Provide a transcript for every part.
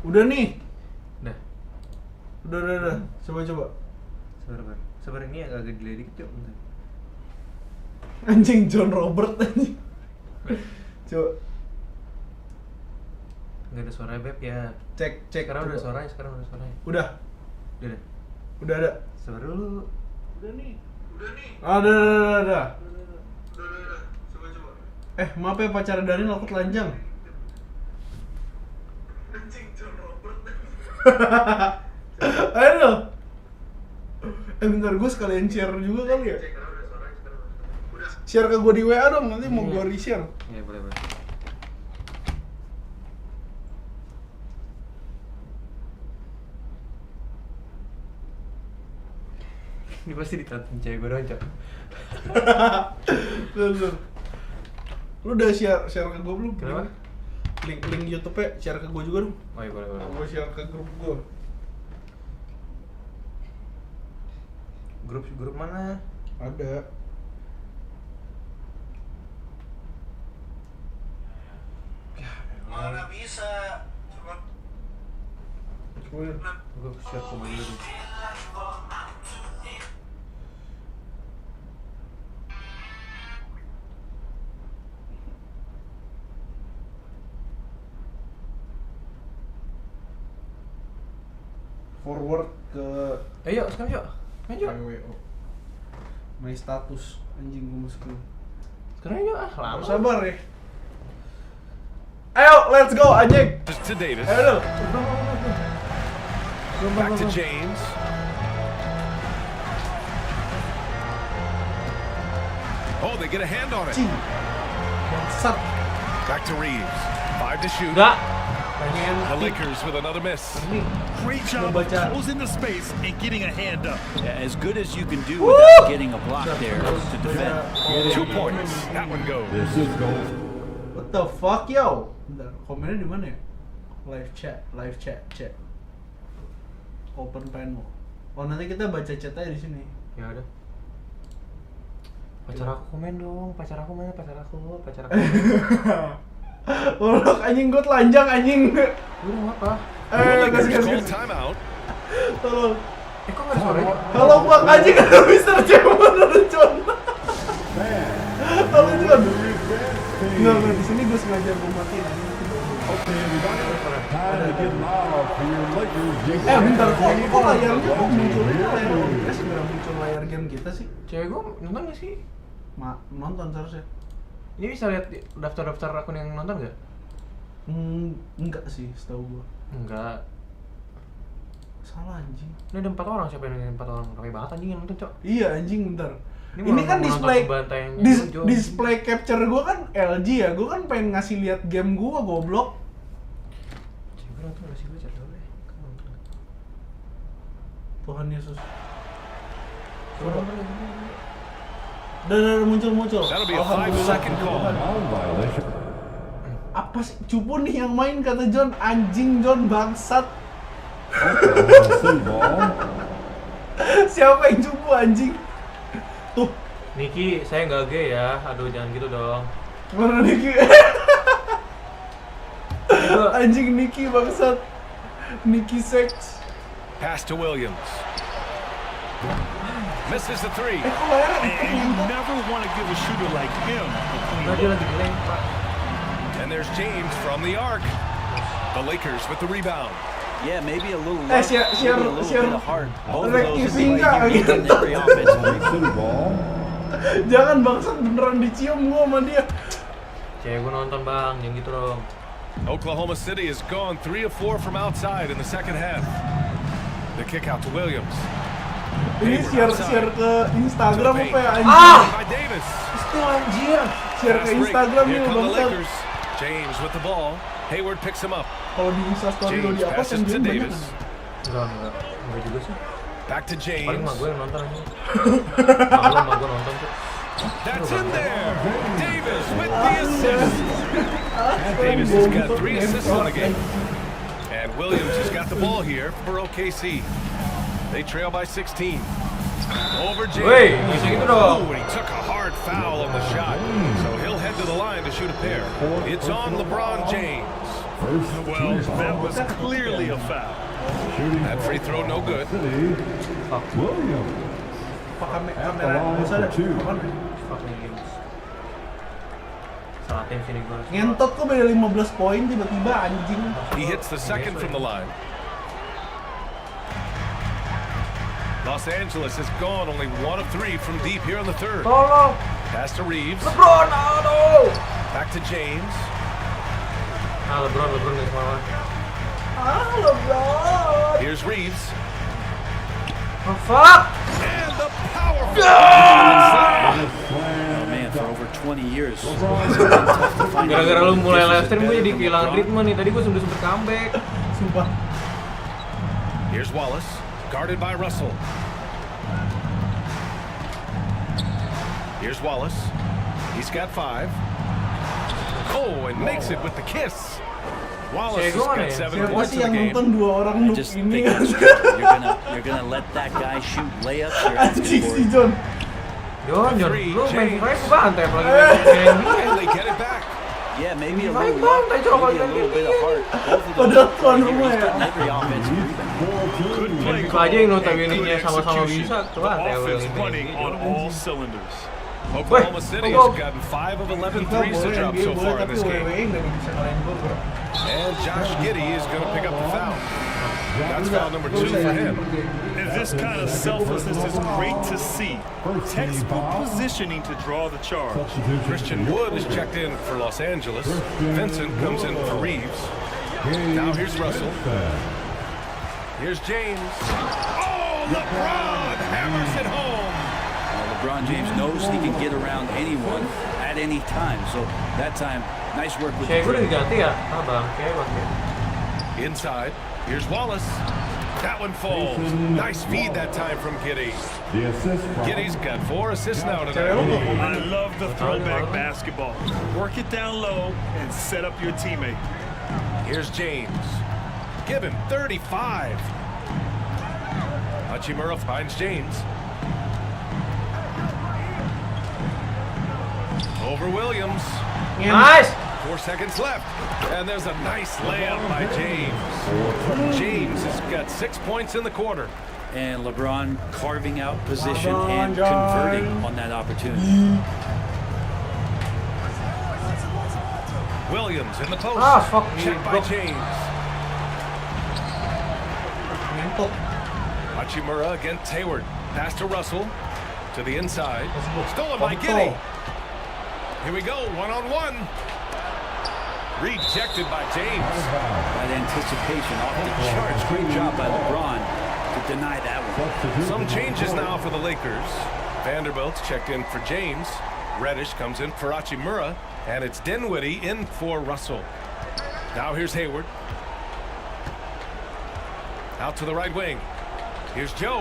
Udah nih. Udah. Udah. Coba. Sabar ini agak delay dikit yuk. Bentar. Anjing John Robert anjing. Coba. Enggak ada suara beb ya. Cek. Sekarang coba. udah suaranya. Udah. Udah ada. Sabar dulu. Udah nih. Udah. Coba. Maaf ya pacar Danil aku telanjang. Anjing John Robert. Ayo. Bentar gue sekalian share juga kali ya. Share ke gue di WA dong, nanti mau gue re-share. Iya, boleh. Ini pasti ditonton cewek gue doang, Cok. Bener. Lu udah share ke gue belum? Kenapa? Link YouTube-nya share ke gue juga dong. Oh iya, boleh. Gue share ke grup gue. Grup mana? Ada. Mana bisa? Coba. Gue share ke mobil dulu. Forward ke Ayo, sekarang yuk. Main yuk. WO. My status anjing gue masukin. Sekarang yuk, lama. Sabar ya. Ayo, let's go anjing. To Davis. Ayo. Back to James. Oh, they get a hand on it. Cing. Bangsat. Back to Reeves. 5 to shoot. Enggak. The Lakers with another miss. Great job of closing the space and getting a hand up. Yeah, as good as you can do without getting a block there to defend. 2 points. That one goes. What the fuck yo? Bentar, komennya di mana ya? Live chat. Open panel. Oh nanti kita baca chat aja di sini. Ya udah. Pacar aku komen dong. Pacar aku mana? Pacar aku. Ulok anjing gue telanjang anjing. Udah apa? Lakers Kasih. call timeout. Tolong. Kok nggak ada suaranya? Halo Bang anjing ada Mr. Cemon ada John. Halo John. Enggak di sini gue sengaja gue matiin anjing. Bentar kok layarnya kok muncul layar OBS nggak muncul layar game kita sih? Cewek gue nonton nggak sih? Nonton seharusnya. Ini bisa lihat daftar akun yang nonton nggak? Enggak sih, setahu gua. Enggak. Salah anjing. Ini ada 4 orang, siapa yang 4 orang? Ramai banget anjing yang nonton, Cok. Iya anjing, bentar. Ini kan display Jojo. capture gua kan LG ya. Gua kan pengen ngasih lihat game gua goblok. Cewek nonton nggak sih gue chat dulu ya? Kan nonton. Tuhan Yesus. Dan muncul. That'll be a 5-second call. Apa sih cupu nih yang main kata John? Anjing John bangsat. Siapa yang cupu anjing? Tuh, Niki, saya nggak gay ya. Aduh, jangan gitu dong. mana Niki? Anjing Niki bangsat. Niki sex. Pass to Williams. Misses the 3. And you never want to give a shooter like him a clean Nah, dia look. lagi dilempar. And there's James from the arc. The Lakers with the rebound. Yeah, maybe a little luck, share- maybe a little bit of heart. Both of those Rekti is what you Singa, need in every offensive rebound. Jangan bangsat beneran dicium gua sama dia. Cewek gue nonton bang, jangan gitu dong. Oklahoma City has gone 3 of 4 from outside in the second half. The kick out to Williams. Ini share ke Instagram apa ya anjing? By Davis. Itu anjir. Share ke Fast break. Instagram Here nih come the bangsat. Lakers. James with the ball. Hayward picks him up. Kalau di Instastory lo James di apa passes to kan banyak Davis. kan? Enggak juga sih. Back to Paling James. mah gue yang nonton aja. Mah gue nonton tuh. That's in there. Davis with the assist. Davis has got 3 assists on the game. And Williams has got the ball here for OKC. They trail by 16. Over James. Wey, bisa gitu dong. Ooh, and he took a hard foul on the shot. So he'll head to the line to shoot a pair. It's on LeBron James. Well, that was clearly a foul. That free throw no good. Pak kamera bisa ada. Fucking games. Salah tim sini gue. Ngentot kok beda 15 poin tiba-tiba anjing. He hits the second from the line. Los Angeles has gone only 1 of 3 from deep here in the third. Tolong. Pass to Reeves. LeBron, aduh. Back to James. LeBron guys malah. LeBron. Here's Reeves. Oh fuck. And the powerful. Oh man, for over 20 years. Gara-gara lu mulai live stream gue jadi kehilangan ritme nih. Tadi gue sempet comeback. Sumpah. Here's Wallace, guarded by Russell. Here's Wallace. He's got 5. Oh, and makes it with the kiss. Wallace has got 7 Siapa points sih in the yang game. nonton 2 orang I nuk just ini? think you're gonna let that guy shoot layups. You're Anjing asking for si it. John. Jon, lu main FIFA gue bantai apalagi main And they get it back. Yeah, maybe a Main little luck, bantai coba maybe a little bit of heart. Both of Padahal those tuan players rumah ya. getting every offensive rebound. Good Main play FIFA call aja yang and notabene-nya good sama-sama execution. bisa. Tuh The bantai offense main running on Jon. all cylinders. Oklahoma City has gotten 5 of 11 threes to drop so far in this game. Nggak bisa kalahin gue bro. And Josh Giddey is going to pick up the foul. That's foul number 2 for him. And this kind of selflessness is great to see. Textbook positioning to draw the charge. Christian Wood is checked in for Los Angeles. Vincent comes in for Reeves. Now here's Russell. Here's James. Oh, LeBron hammers it home. LeBron James knows he can get around anyone at any time. So that time, nice work with the Kayak gue udah dribble. diganti ya? Bang, kayak bang. Inside, here's Wallace. That one falls. Nice feed that time from Giddey. Giddey's got 4 assists now tonight. I love the throwback basketball. Work it down low and set up your teammate. Here's James. Give him 35. Hachimura finds James. Over Williams. Nice! 4 seconds left. And there's a nice layup by James. James has got 6 points in the quarter. And LeBron carving out position and converting on that opportunity. Williams in the post. Fuck me. Checked by James. Ngentot. Hachimura against Hayward. Pass to Russell. To the inside. Stolen by Giddey. Here we go, 1-on-1. Rejected by James. That anticipation off the charts. Great job by LeBron to deny that one. Some changes now for the Lakers. Vanderbilt's checked in for James. Reddish comes in for Hachimura. And it's Dinwiddie in for Russell. Now here's Hayward. Out to the right wing. Here's Joe.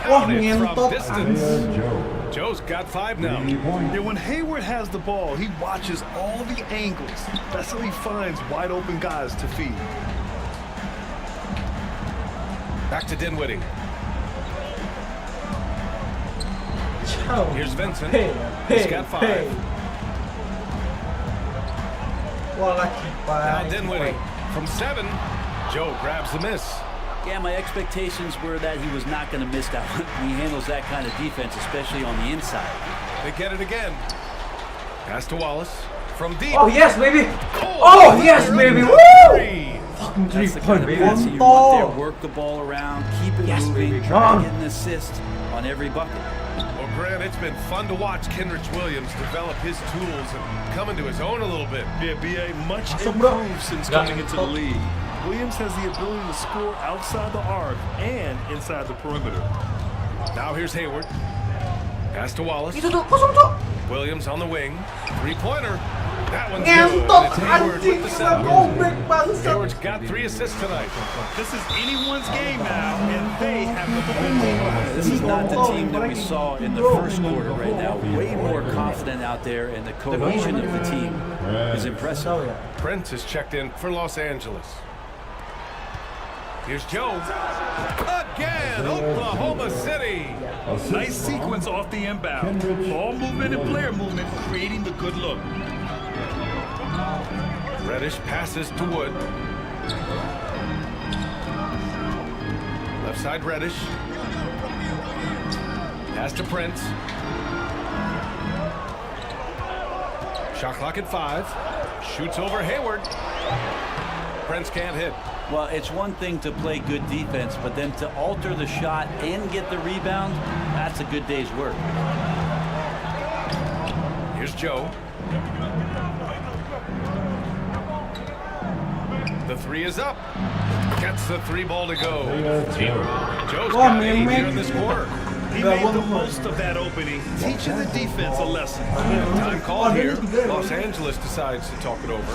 Wah, Counted from ngentot distance. anjing. Joe's got 5 now. Yeah, when Hayward has the ball, he watches all the angles. That's how he finds wide open guys to feed. Back to Dinwiddie. Ciao. Here's Vincent. Hey, He's hey, got 5. hey. Wah, laki Now pak. Dinwiddie from 7. Joe grabs the miss. Yeah, my expectations were that he was not going to miss that one. He handles that kind of defense, especially on the inside. They get it again. Pass to Wallace from deep. Oh yes, baby! Oh yes, baby! Woo! Fucking That's the kind of 3-point, baby. passer you want there. Work the ball around, keep it Yes, moving, baby. try Come to on. get an assist on every bucket. Well, Grant, it's been fun to watch Kenrich Williams develop his tools and come into his own a little bit. Yeah, BA, much Masuk, bro. improved since Yeah. coming into the league. Williams has the ability to score outside the arc and inside the perimeter. Now here's Hayward. Pass to Wallace. Itu tuh kosong tuh. Williams on the wing. 3-pointer. That one's Ngentot good. It's Hayward anjing, with the nggak 7. gobek bangsat. Hayward's got 3 assists tonight. This is anyone's game now, and they have the momentum. This is not the team that we saw in the first quarter right now. Way more confident out there, and the cohesion of the team is impressive. Tahu ya. Prince is checked in for Los Angeles. Here's Joe. Again, Oklahoma City. Nice sequence off the inbound. Ball movement and player movement creating the good look. Reddish passes to Wood. Left side Reddish. Pass to Prince. Shot clock at 5. Shoots over Hayward. Prince can't hit. Well, it's one thing to play good defense, but then to alter the shot and get the rebound, that's a good day's work. Here's Joe. The 3 is up. Gets the 3 ball to go. Joe's got 8 here in this quarter. He made the most of that opening, teaching the defense a lesson. Time called here. Los Angeles decides to talk it over.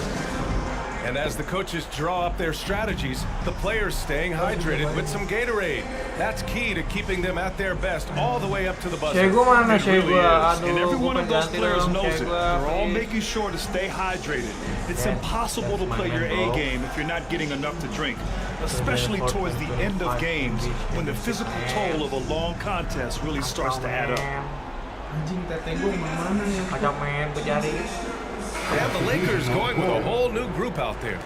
And as the coaches draw up their strategies, the players staying hydrated with some Gatorade. That's key to keeping them at their best all the way up to the buzzer. Shegu mana It really Shegu? is. Aduh, And every gua one of those ganti players dong knows it. Shegu, They're all please. making sure to stay hydrated. It's impossible to play your A game if you're not getting enough to drink, especially towards the end of games when the physical toll of a long contest really starts to add up. Anjing tete gue mana nih? Kacau men, gue cari. They have the Lakers going with a whole new group out there.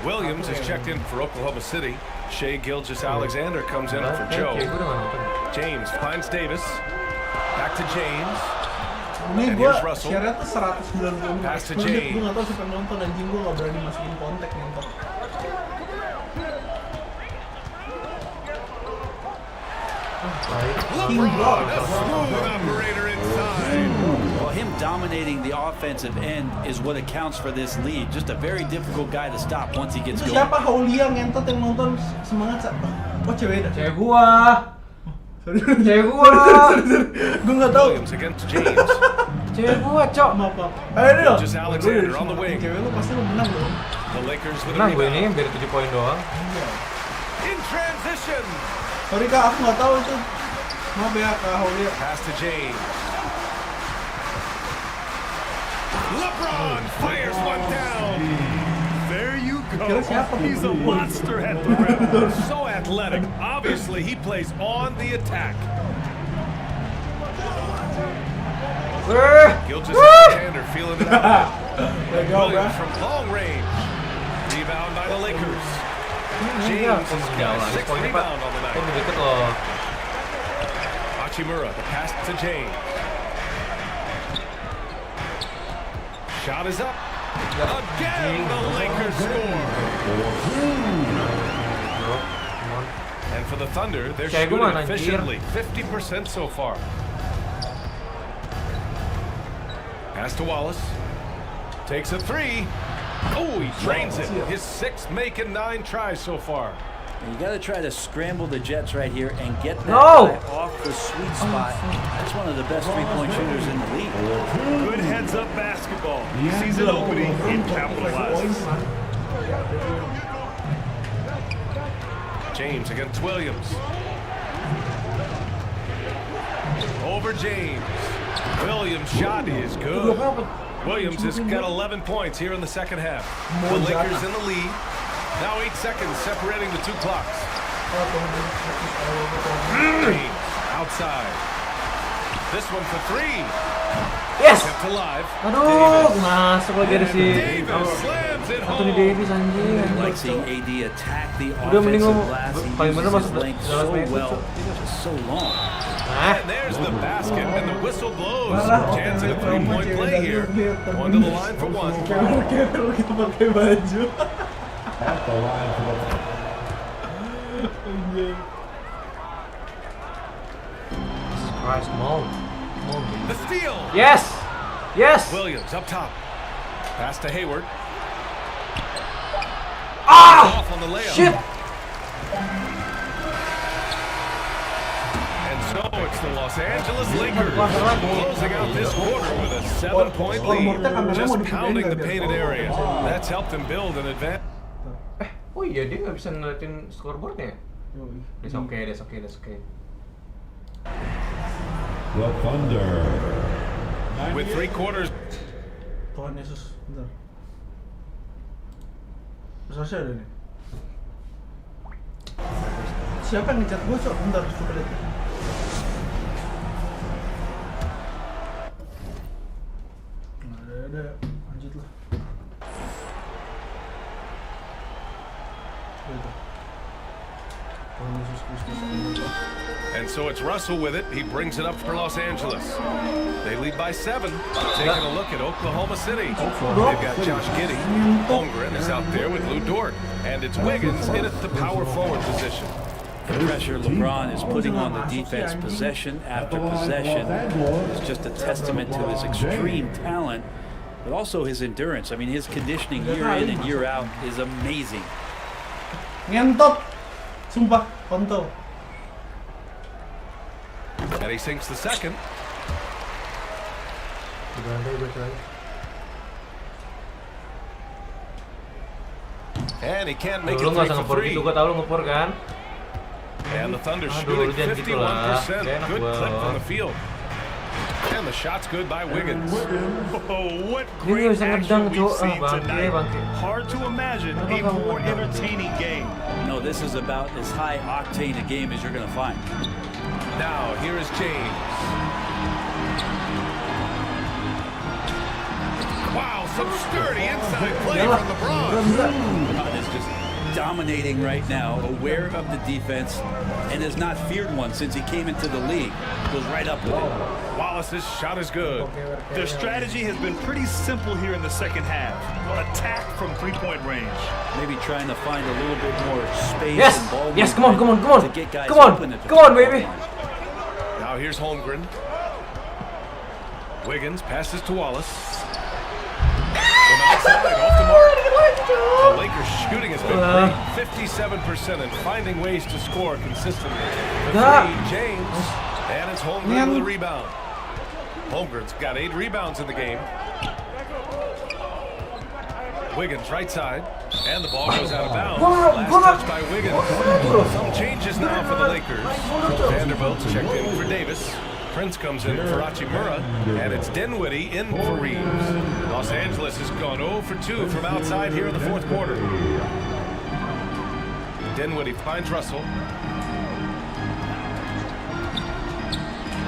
Williams is checked in for Oklahoma City. Shea Gilgeous-Alexander comes in for Joe. Gue udah nggak nonton. James finds Davis. Back to James. Ini And gue here's Russell. share-nya tuh 190 Pass to menit. James. Gue nggak tahu siapa nonton, anjing gue nggak berani masukin kontak nonton. LeBron, a smooth operator inside. Well, him dominating the offensive end is what accounts for this lead. Just a very difficult guy to stop once he gets Itu going. siapa Haulia ngentot yang nonton semangat sak? Oh cewek dah. Cewek gua. Cewek gua. Gue nggak tahu. Williams against James. Cewek gua, cok. Maaf. Ayo deh. Gilgeous-Alexander on the wing. Cewek lu pasti lu menang dong. The Lakers with a Menang gue rebound. ini biar 7 poin doang. In transition. Sorry kak, aku nggak tahu itu. Maaf ya kak Haulia. Pass to James. LeBron fires one down. There you go. Kira siapa? He's a monster at the rim. So athletic. Obviously, he plays on the attack. Gilgeous-Alexander feeling it out. Let go, bro. Williams from long range. Rebound by the Lakers. James has got a 6th rebound on the Kok night. lebih deket loh. Hachimura, the pass to James. Shot is up. Again, the Lakers score. And for the Thunder, they're Kayak shooting gimana, anjir? efficiently, 50% so far. Pass to Wallace. Takes a 3. Oh, he drains it. His 6th make and 9 tries so far. You got to try to scramble the Jets right here and get that No! guy off the sweet spot. That's one of the best three-point shooters in the league. Good heads-up basketball. He sees an opening and capitalizes. James against Williams. Over James. Williams' shot is good. Williams has got 11 points here in the second half. The Lakers in the lead. Now 8 seconds separating the 2 clocks. James outside. This one for 3. Yes! Kept alive. Aduh, masuk lagi ada si Davis slams it Anthony home. Davis anjing. I like seeing AD attack the Udah mending offensive lu glass. He paling bener uses masuk his length so dalam lane. well, just so long. Nah, And there's the basket, and the whistle blows. Chance at a 3-point play here. Going to the line for 1. Kita pakai baju. Christ, mau. The steal. Yes! Yes! Williams up top. Pass to Hayward. Ah! Off on the layup. Shit! And so it's the Los Angeles Lakers closing out this quarter with a 7-point lead. Just pounding the painted area. That's helped them build an advantage. Oh iya, dia nggak bisa ngeliatin scoreboardnya. That's okay, that's okay, that's okay. The Thunder. With 3 quarters. Tuhan Yesus, bentar. Selesai udah nih. Siapa yang ngecat gue, Cok? Bentar, coba lihat. Nggak ada, lanjut lah. And so it's Russell with it. He brings it up for Los Angeles. They lead by 7. Taking a look at Oklahoma City. They've got Josh Giddey. Holmgren is out there with Lou Dort. And it's Wiggins in at the power forward position. The pressure LeBron is putting on the defense possession after possession is just a testament to his extreme talent, but also his endurance. I mean, his conditioning year in and year out is amazing. Ngentot. Sumpah, kontol. And he sinks the second. And he can't make it Lu nggak 3 usah for ngepor 3. gitu, gua tau lu ngepor kan. And the Thunder Aduh, shooting jangan gitu lah. 51%. Gak enak Good gua. clip from the field. And the shot's good by Wiggins. Oh, what Ini great bisa ngedang, action we've Cok. seen Bangke, tonight. bangke. Hard to imagine a more entertaining game. No, this is about as high octane a game as you're going to find. Now, here is James. Wow, some sturdy inside play from LeBron. LeBron is just dominating right now, aware of the defense, and has not feared one since he came into the league. Goes right up with it. Wallace's shot is good. Their strategy has been pretty simple here in the second half. Attack from three-point range. Maybe trying to find a little bit more space Yes, and ball yes, movement come on, to get guys come on, open at the come on, free baby. throw line. Now here's Holmgren. Wiggins passes to Wallace. From outside, off the mark. The Lakers shooting has been great. 57% and finding ways to score consistently. The three, James. And it's Holmgren with a rebound. Holmgren's got 8 rebounds in the game. Wiggins right side. And the ball goes out of bounds. Last touch by Wiggins. Some changes now for the Lakers. Vanderbilt's checked in for Davis. Prince comes in for Hachimura, and it's Dinwiddie in for Reeves. Los Angeles has gone 0 for 2 from outside here in the fourth quarter. Dinwiddie finds Russell.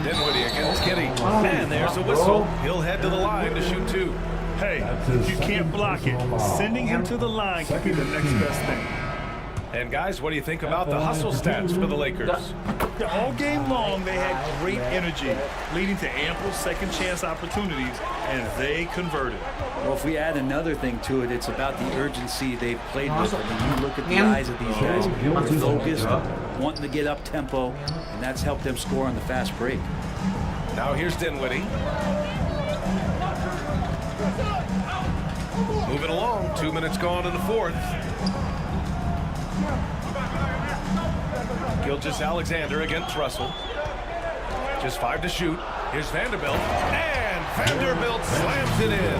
Dinwiddie against Giddey. And there's a whistle. He'll head to the line to shoot 2. Hey, if you can't block it, sending him to the line could be the next best thing. And guys, what do you think about the hustle stats for the Lakers? All game long, they had great energy, leading to ample second chance opportunities, and they converted. Well, if we add another thing to it, it's about the urgency they've played with. I mean, you look at the eyes of these guys, they're focused, wanting to get up tempo, and that's helped them score on the fast break. Now here's Dinwiddie. Moving along, 2 minutes gone in the fourth. Gilgeous-Alexander against Russell. Just 5 to shoot. Here's Vanderbilt. And Vanderbilt slams it in.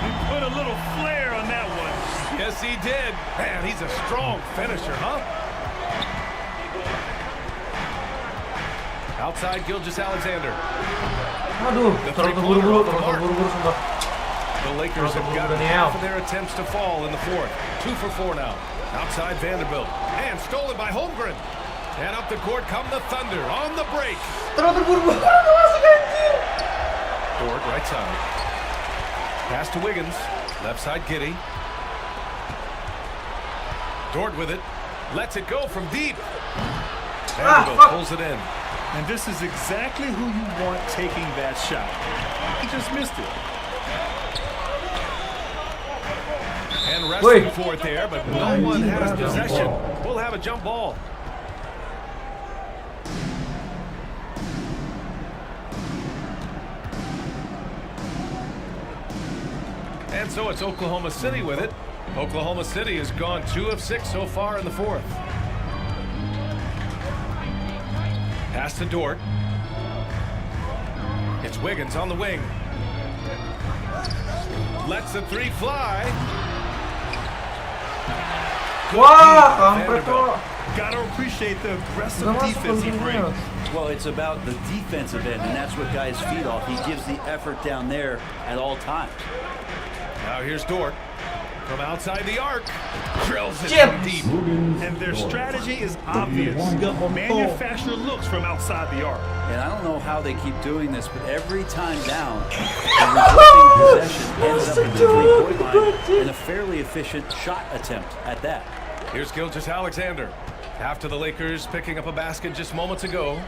He put a little flair on that one. Yes, he did. Man, he's a strong finisher, huh? Outside Gilgeous-Alexander. Aduh, terlalu terburu-buru sumpah. The Lakers have got half of their attempts to fall in the fourth. 2 for 4 now. Outside Vanderbilt. And stolen by Holmgren. And up the court come the Thunder on the break. Terlalu terburu-buru masuk anjir. Dort right side. Pass to Wiggins. Left side Giddey. Dort with it. Lets it go from deep. Vanderbilt pulls it in. And this is exactly who you want taking that shot. He just missed it. And wrestling for it there, but no one has possession. We'll have a jump ball. And so it's Oklahoma City with it. Oklahoma City has gone 2 of 6 so far in the fourth. Pass to Dort. It's Wiggins on the wing. Lets the 3 fly. Wah, kampret kok. Gotta appreciate the aggressive defense he brings. Well, it's about the defensive end, and that's what guys feed off. He gives the effort down there at all times. Now here's Dort. From outside the arc. Drills it from deep. And their strategy is obvious. Manufacture looks from outside the arc. And I don't know how they keep doing this, but every time down, the resulting possession ends up at the three-point line in a fairly efficient shot attempt at that. Here's Gilgeous-Alexander. After the Lakers picking up a basket just moments ago.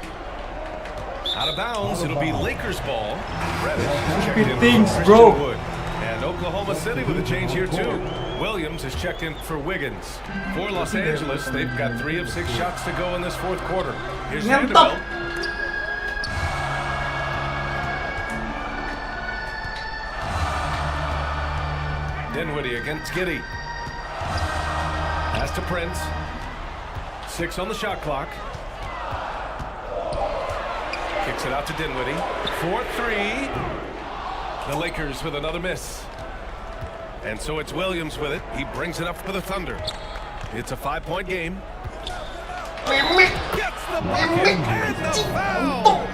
Out of bounds, it'll be Lakers ball. Reddish checked in Things, for bro. Christian Wood. And Oklahoma City with a change here too. Williams has checked in for Wiggins. For Los Angeles, they've got 3 of 6 shots to go in this fourth quarter. Here's Vanderbilt. Dinwiddie against Giddey. Pass to Prince. 6 on the shot clock. Kicks it out to Dinwiddie. 4-3. The Lakers with another miss. And so it's Williams with it. He brings it up for the Thunder. It's a 5-point game. Gets the bucket and the foul.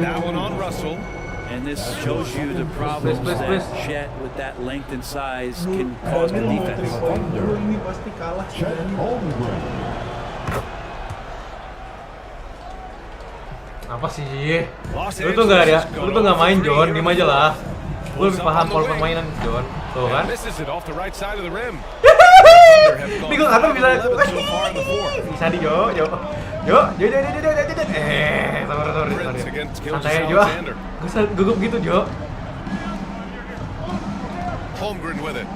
That one on Russell. And this shows you the problems that Chet with that length and size can cause the defense. Ini pasti kalah. Apa sih? Lu tuh nggak ya? Lu tuh nggak main John, diem aja lah. Lu lebih paham pola permainan John. Tuh kan? Ini gue nggak tahu bisa. Bisa di Jo. Sabar. Santai aja Jo. Gue gugup gitu Jo. Holmgren with it.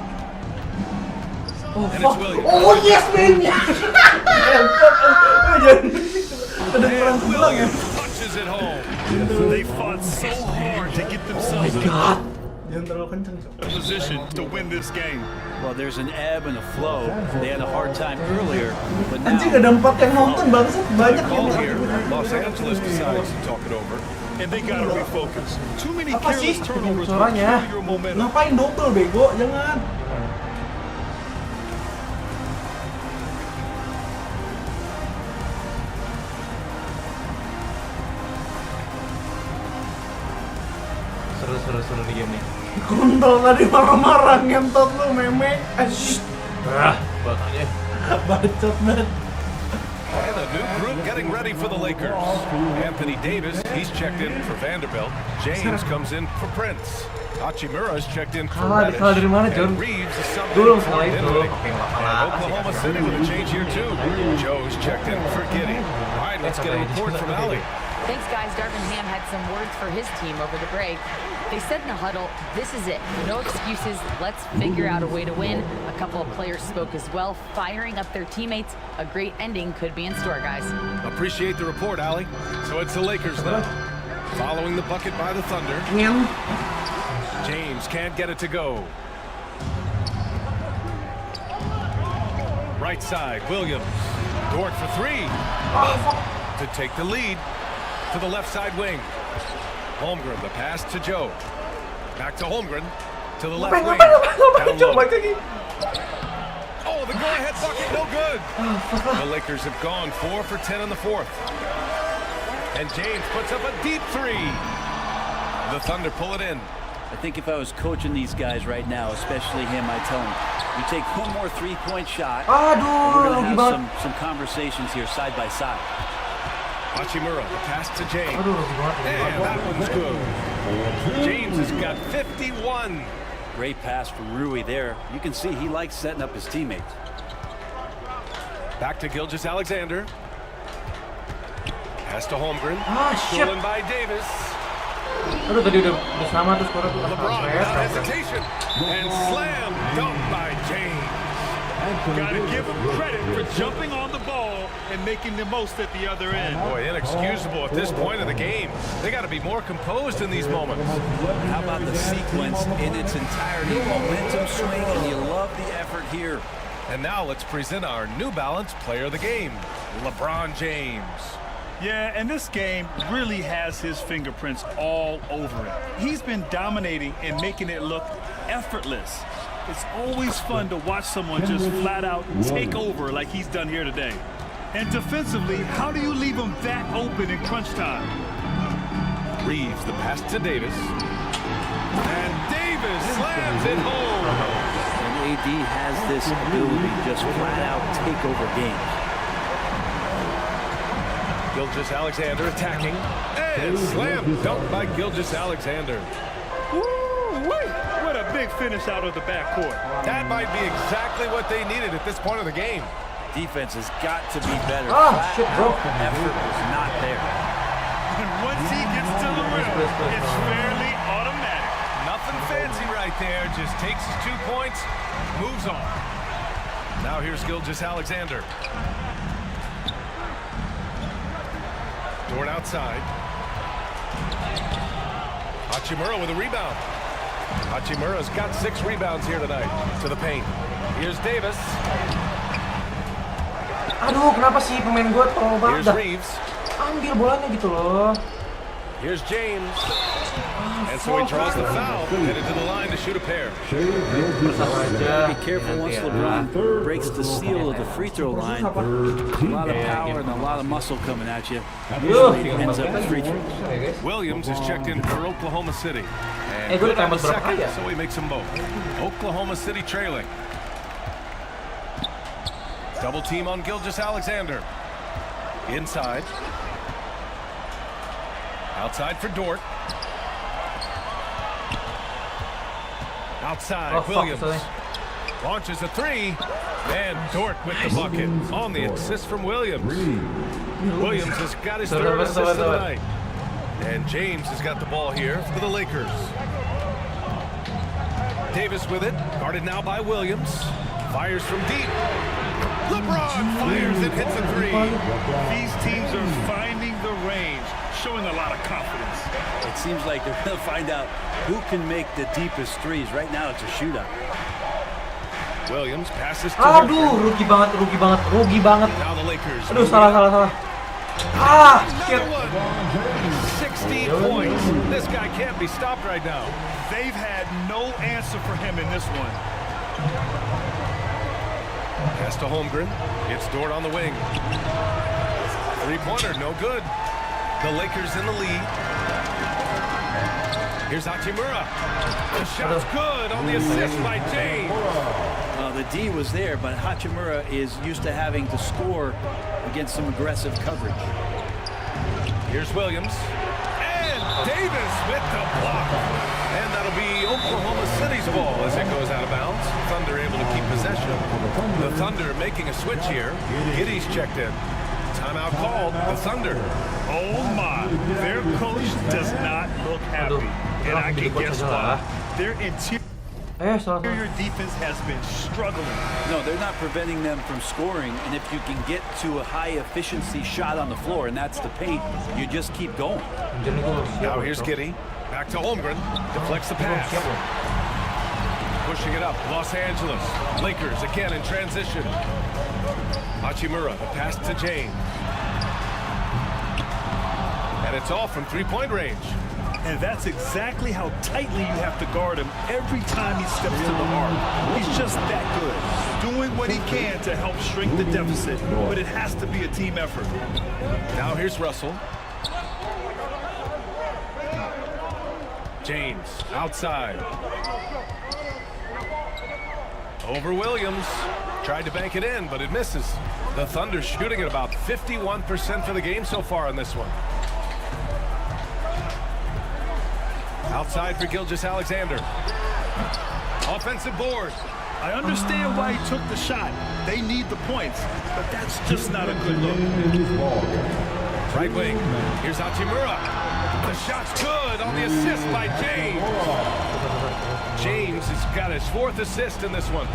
Oh fuck. Oh yes man. Ada orang bilang ya. Punches it home. They fought so hard to get themselves Jangan terlalu kenceng. position to win this game. Well, there's an ebb and a flow. They had a hard time earlier, but now Anjing ada 4 yang nonton bangsat, banyak yang Call here. Los Angeles decides to talk it over. And they gotta refocus. Too many Apa sih? careless turnovers will Suaranya. kill your momentum. Ngapain double bego? Jangan. Seru di game nih. Kontol tadi marah-marah ngentot lu meme. Batanya. Bacot banget. And a new group getting ready for the Lakers. Anthony Davis, he's checked in for Vanderbilt. James comes in for Prince. Hachimura's checked in for Reddish. Kalah dari mana John? And Reeves is subbed Dulu in for salah itu. Dinwiddie. Oke, nggak And salah. Oklahoma City with a change here too. Joe's checked in for Giddey. All right, let's get a report from Allie. Thanks, guys. Darvin Ham had some words for his team over the break. They said in the huddle, this is it. No excuses. Let's figure out a way to win. A couple of players spoke as well, firing up their teammates. A great ending could be in store, guys. Appreciate the report, Allie. So it's the Lakers now. Following the bucket by the Thunder. James can't get it to go. Right side, Williams. Dort for 3. To take the lead to the left side wing. Holmgren, the pass to Joe. Back to Holmgren. To the left wing. Down low. Oh, the go-ahead bucket, no good. The Lakers have gone 4 for 10 in the fourth. And James puts up a deep 3. The Thunder pull it in. I think if I was coaching these guys right now, especially him, I'd tell him, you take one more three-point shot, and we're going to have some conversations here side by side. Hachimura, the pass to James. And that one's good. James has got 51. Great pass from Rui there. You can see he likes setting up his teammates. Back to Gilgeous-Alexander. Pass to Holmgren. Shit. Stolen by Davis. Aduh tadi udah sama terus skor LeBron without hesitation. And slam dunk by James. Gotta give him credit for jumping on the ball and making the most at the other end. Boy, inexcusable at this point of the game. They got to be more composed in these moments. How about the sequence in its entirety? Momentum swing, and you love the effort here. And now let's present our New Balance player of the game, LeBron James. Yeah, and this game really has his fingerprints all over it. He's been dominating and making it look effortless. It's always fun to watch someone just flat out take over like he's done here today. And defensively, how do you leave him that open in crunch time? Reeves, the pass to Davis. And Davis slams it home. And AD has this ability to just flat out take over games. Gilgeous-Alexander attacking. And slam dunk by Gilgeous-Alexander. What a big finish out of the backcourt. That might be exactly what they needed at this point of the game. defense has got to be better. Shit, bro. Effort was not there. And once he gets to the rim, it's fairly automatic. Nothing fancy right there. Just takes his 2 points, moves on. Now here's Gilgeous-Alexander. Dort outside. Hachimura with a rebound. Hachimura's got 6 rebounds here tonight. To the paint. Here's Davis. Aduh, kenapa sih pemain gue tolol banget Here's dah. Reeves. Ambil bolanya gitu loh. Here's James. And so he draws the foul. Headed to the line to shoot a pair. Be careful once LeBron breaks the seal of the free throw line. A lot of power and a lot of muscle coming at you. Usually it ends up with free throws. Williams is checked in for Oklahoma City. And gue good on the ditembak berapa second, ya? so he makes them both. Oklahoma City trailing. Double team on Gilgeous-Alexander. Inside. Outside for Dort. Outside, Williams. Launches a 3. And Dort with the bucket. On the assist from Williams. Williams has got his third assist of the night. And James has got the ball here for the Lakers. Davis with it. Guarded now by Williams. Fires from deep. LeBron fires and hits a 3. These teams are finding the range, showing a lot of confidence. It seems like they're going to find out who can make the deepest threes. Right now it's a shootout. Williams passes to Aduh, rugi banget. Now the Lakers. Aduh, salah. Shit. Another one. 16 points. This guy can't be stopped right now. They've had no answer for him in this one. Pass to Holmgren. It's Dort on the wing. Three-pointer, no good. The Lakers in the lead. Here's Hachimura. The shot's good on the assist by James. The D was there, but Hachimura is used to having to score against some aggressive coverage. Here's Williams. And Davis with the block. And that'll be Oklahoma City's ball as it goes out of bounds. Thunder able to keep possession. The Thunder making a switch here. Giddey's checked in. Timeout called. The Thunder. Oh my, their coach does not look happy. And I can guess why. Their interior defense has been struggling. No, they're not preventing them from scoring, and if you can get to a high-efficiency shot on the floor, and that's the paint, you just keep going. Now here's Giddey. Back to Holmgren. Deflects the pass. Pushing it up. Los Angeles. Lakers again in transition. Hachimura. The pass to James. And it's off from three-point range. And that's exactly how tightly you have to guard him every time he steps to the arc. He's just that good, doing what he can to help shrink the deficit, but it has to be a team effort. Now here's Russell. James outside. Over Williams. Tried to bank it in, but it misses. The Thunder shooting at about 51% for the game so far on this one. Outside for Gilgeous-Alexander. Offensive board. I understand why he took the shot. They need the points, but that's just not a good look. Right wing. Here's Hachimura. The shot's good on the assist by James. James has got his fourth assist in this one.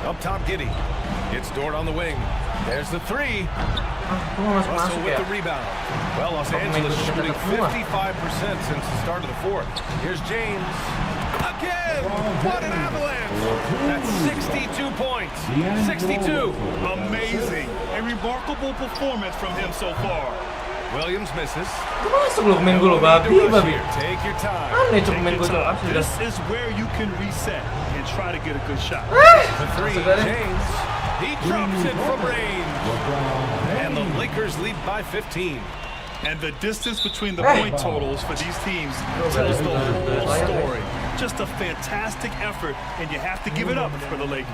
Up top, Giddey. It's Dort on the wing. There's the three. Russell with the rebound. Well, Los Angeles shooting 55% since the start of the fourth. Here's James. Again! What an avalanche! That's 62 points. 62. Amazing. A remarkable performance from him so far. Williams misses. Masuk lu pemain gue lo, babi. Take your time. Aneh cuma pemain gue tuh. This is where you can reset and try to get a good shot. The three, James. He drops it from range. And the Lakers lead by 15. And the distance between the point totals for these teams tells the whole story. Just a fantastic effort, and you have to give it up for the Lakers.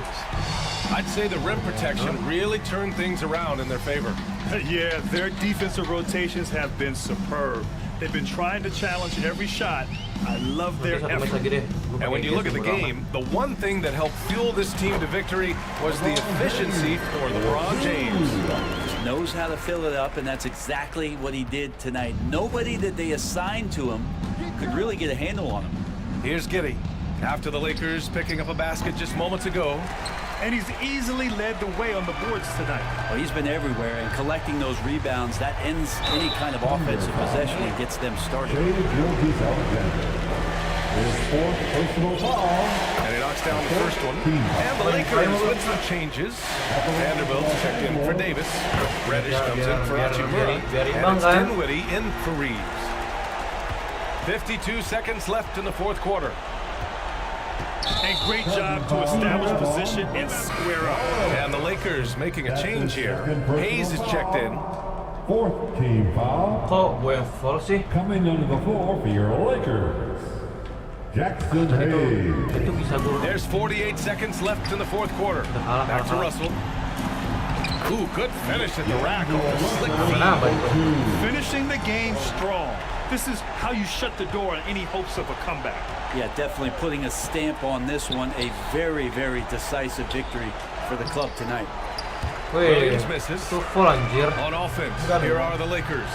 I'd say the rim protection really turned things around in their favor. Yeah, their defensive rotations have been superb. They've been trying to challenge every shot, I love their Satu match effort. lagi deh. Gua And when pakai you look at the bodo amat. game, the one thing that helped fuel this team to victory was the efficiency for LeBron James. Knows how to fill it up, and that's exactly what he did tonight. Nobody that they assigned to him could really get a handle on him. Here's Giddey. After the Lakers picking up a basket just moments ago. And he's easily led the way on the boards tonight. Well, he's been everywhere, and collecting those rebounds, that ends any kind of offensive possession and gets them started. His fourth personal foul. And he knocks down the first one. And the Lakers with some changes. Vanderbilt checked in for Davis. Reddish comes in for Hachimura. And it's Dinwiddie in for Reeves. 52 seconds left in the fourth quarter. And great job to establish position and square up. And the Lakers making a change here. Hayes is checked in. Fourth team foul. Kok gue yang foul sih? Coming onto the floor for your Lakers. Jackson Hayes. Itu bisa gue. There's 48 seconds left in the fourth quarter. Back to Russell. Ooh, good finish at the rack. Slick feet. Kenapa itu? Finishing the game strong. This is how you shut the door on any hopes of a comeback. Yeah, definitely putting a stamp on this one. A very, very decisive victory for the club tonight. Wih, Williams misses. itu full anjir. On offense, here are the Lakers.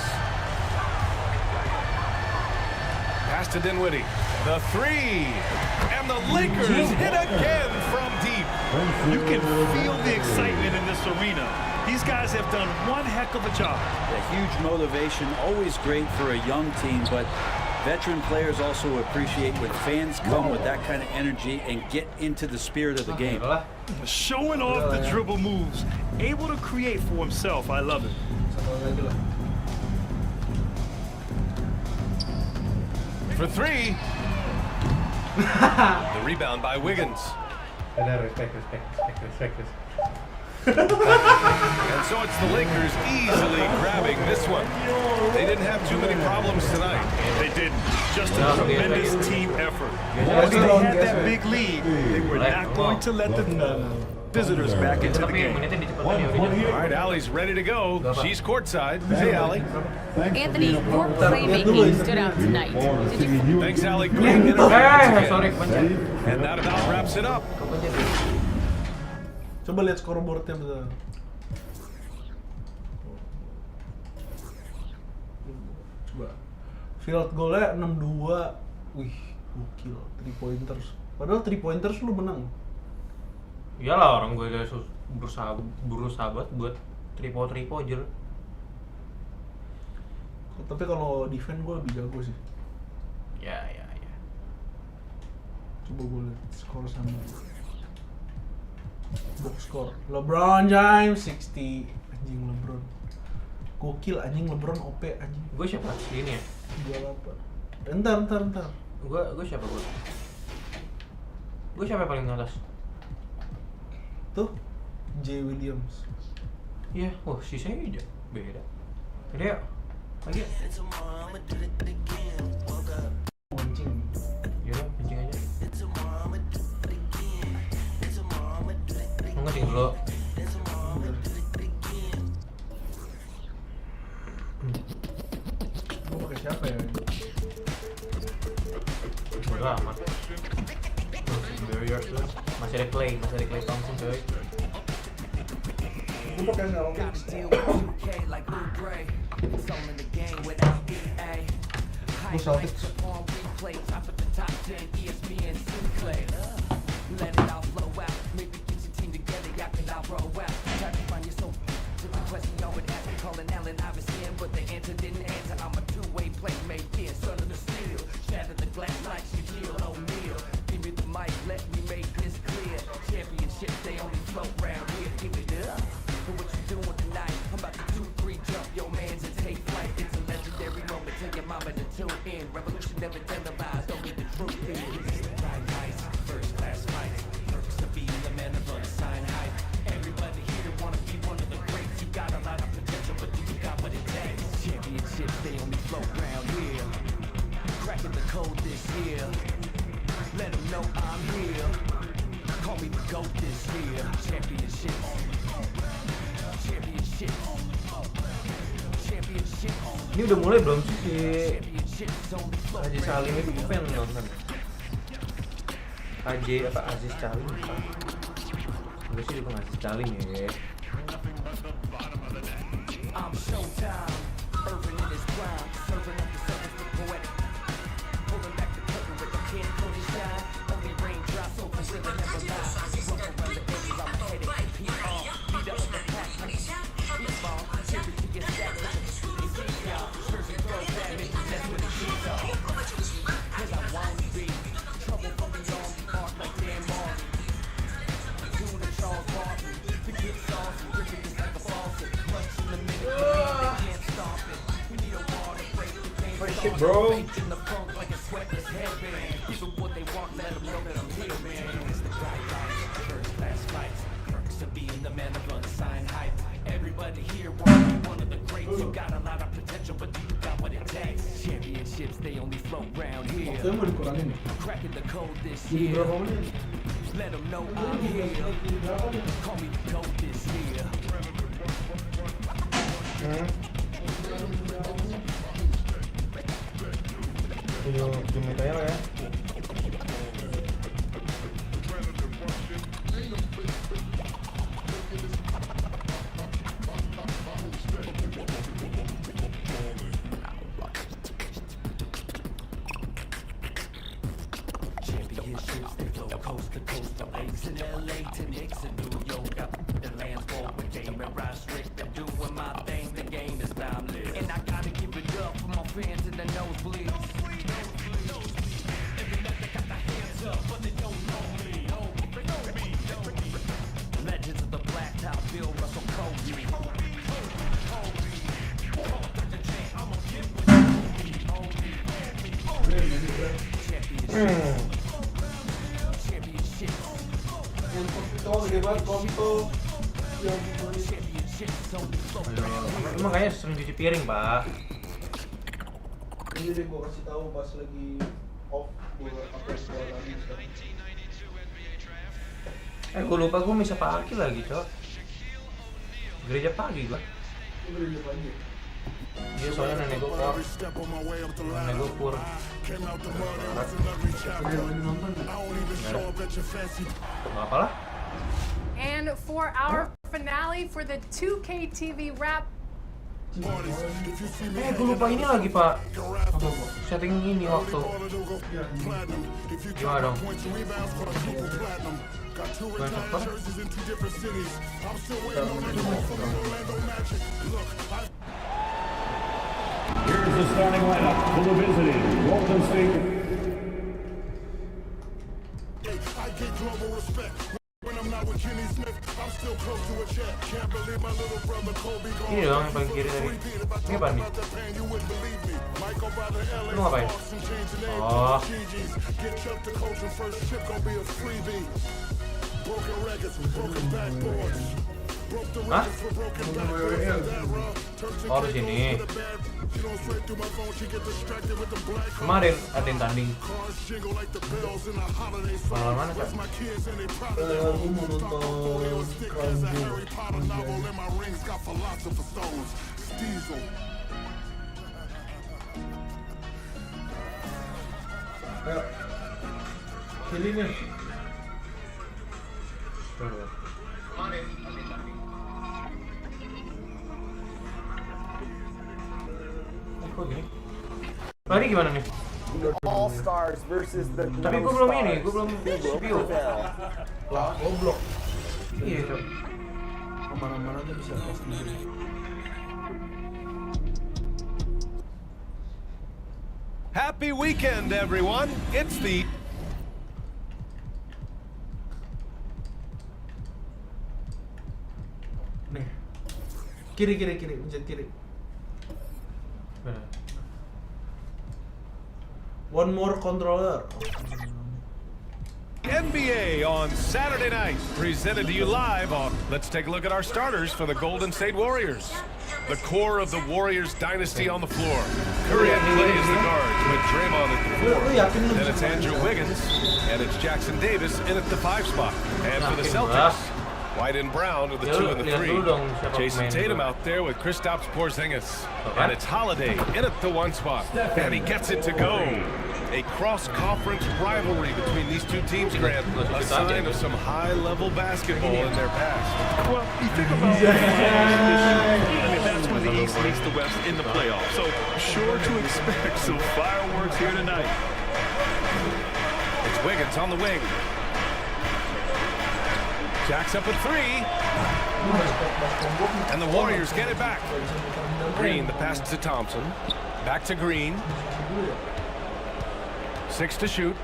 Pass to Dinwiddie. The three. And the Lakers hit again from deep. You can feel the excitement in this arena. These guys have done one heck of a job. A huge motivation, always great for a young team, but veteran players also appreciate when fans come with that kind of energy and get into the spirit of the game. Showing off the dribble moves, able to create for himself. I love it. Satu lagi lah. For three. The rebound by Wiggins. Respect. And so it's the Lakers easily grabbing this one. They didn't have too many problems tonight. They did just a tremendous team effort. Once they had that big lead, they were not going to let the visitors back into the Tapi game. menitnya dicepetin ya udah. All right, Allie's ready to go. She's courtside. Hey, Allie. Anthony, your playmaking stood out tonight. Did you Thanks, Allie. Great interference Sorry, again. kepencet. And that about wraps it up. Coba lihat scoreboardnya bentar. Coba. Field goalnya 6-2. Wih, gokil. 3 pointers. Padahal 3 pointers lu menang. Iyalah, orang gue udah berusaha buat tripo aja. Tapi kalau defense gue lebih jago sih. Ya. Coba gue lihat skor sama box score. LeBron James 60. Anjing LeBron. Gokil anjing LeBron OP anjing. Gue siapa? Ini ya? 28. Entar. Gue siapa gue? Gue siapa yang paling atas? Tuh J Williams. Iya, sisanya aja beda. Udah yuk, lagi. Anjing. Yaudah, kencing aja. Mau ngencing dulu. Gue pakai siapa ya? Bodo amat. Barriers tuh. Masih ada Clay Thompson coy. Gue pakai Celtics. Gue Celtics. Ini udah mulai belum sih si Haji Salim itu gue pengen nonton. Haji apa Aziz Salim apa? Gue sih juga Aziz Salim ya. Shit, bro. Everybody here wants to be one of the greats. You got a lot of potential, but you got what it takes. Championships, they only float round here. Cracking the code this year. Let them know I'm here. Call me the GOAT this year. Zoom itu ya lo ya. Championships, they flow coast to coast. I'm in LA to Knicks and New York. I put the lands forward, game and ride strict. I'm doing my thing, the game is timeless. And I gotta give it up for my fans in the nosebleeds. Legends of the black top, Bill Russell Kobe. Emang kayaknya sering cuci piring, Pak. Ini deh gue kasih tahu pas lagi off gue apa lagi sekarang. Gue lupa gue misa pagi lagi, Cok. Gereja pagi gua. Gereja pagi. Iya, soalnya nenek gue kur. Nenek gue kur. Nggak apa lah. And for our finale for the 2K TV wrap. Gue lupa ini lagi, Pak. Apa, Bu? Setting ini waktu. Gimana dong? Here's the starting lineup for the visiting Golden State. Ini dong yang paling kiri tadi. Ini apa nih? Lu ngapain? Oh. Hah? Oh, di sini. Kemarin ada yang tanding. Malam mana, Kak? Aku mau nonton Ayo, pilih nih. Kok gini? Lari gimana nih? All Stars versus the Tapi gue belum ini, gue belum review. Lah, goblok. Iya, Cok. Kemana-mana tuh bisa pasti. Happy weekend, everyone. It's the Nih. Kiri, pencet kiri. One more controller. NBA on Saturday night, presented to you live on. Let's take a look at our starters for the Golden State Warriors. The core of the Warriors dynasty on the floor. Curry and Clay as the guards with Draymond at the 4. Then it's Andrew Wiggins, and it's Jackson Davis in at the 5 spot. And for the Celtics, White and Brown are the 2 and the 3. Jason Tatum out there with Kristaps Porzingis. And it's Holiday in at the 1 spot. And he gets it to go. A cross-conference rivalry between these two teams, Grant. A sign of some high-level basketball in their past. Well, you think about it. That's when the East meets the West in the playoffs. So sure to expect some fireworks here tonight. It's Wiggins on the wing. Jacks up a 3. And the Warriors get it back. Green, the pass to Thompson. Back to Green. 6 to shoot.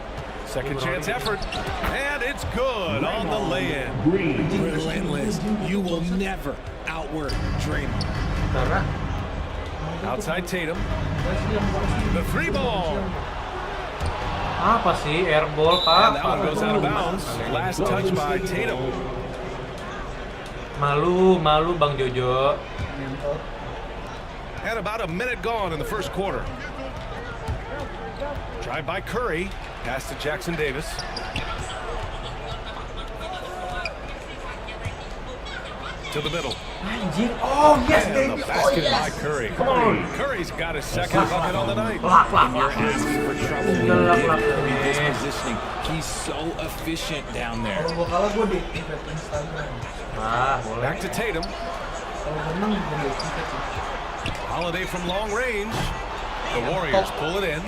Second chance effort. And it's good on the lay-in. Relentless. You will never outwork Draymond. Outside Tatum. The 3 ball. Apa sih airball, Pak? And that one goes out of bounds. Last touch by Tatum. Malu Bang Jojo. And about a minute gone in the first quarter. Drive by Curry. Pass to Jackson Davis. To the middle. Oh, yes, and the basket by Curry. Come on. Curry's got his second bucket on the night. You're asking for trouble when you give Curry this positioning. He's so efficient down there. Back to Tatum. Holiday from long range. The Warriors pull it in.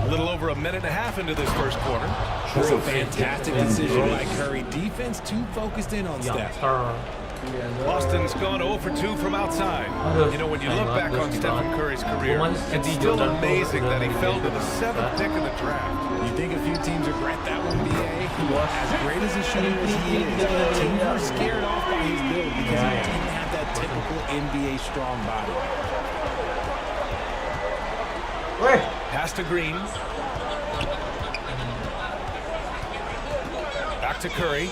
A little over a minute and a half into this first quarter. That's a fantastic decision by Curry. Defense too focused in on Steph. Boston's gone 0 for 2 from outside. You know, when you look back on Stephen Curry's career, it's still amazing that he fell to the 7th pick in the draft. You think a few teams regret that one, BA? As great as a shooter as he is, teams were scared off by his build because he didn't have that typical NBA strong body. Pass to Green. Back to Curry.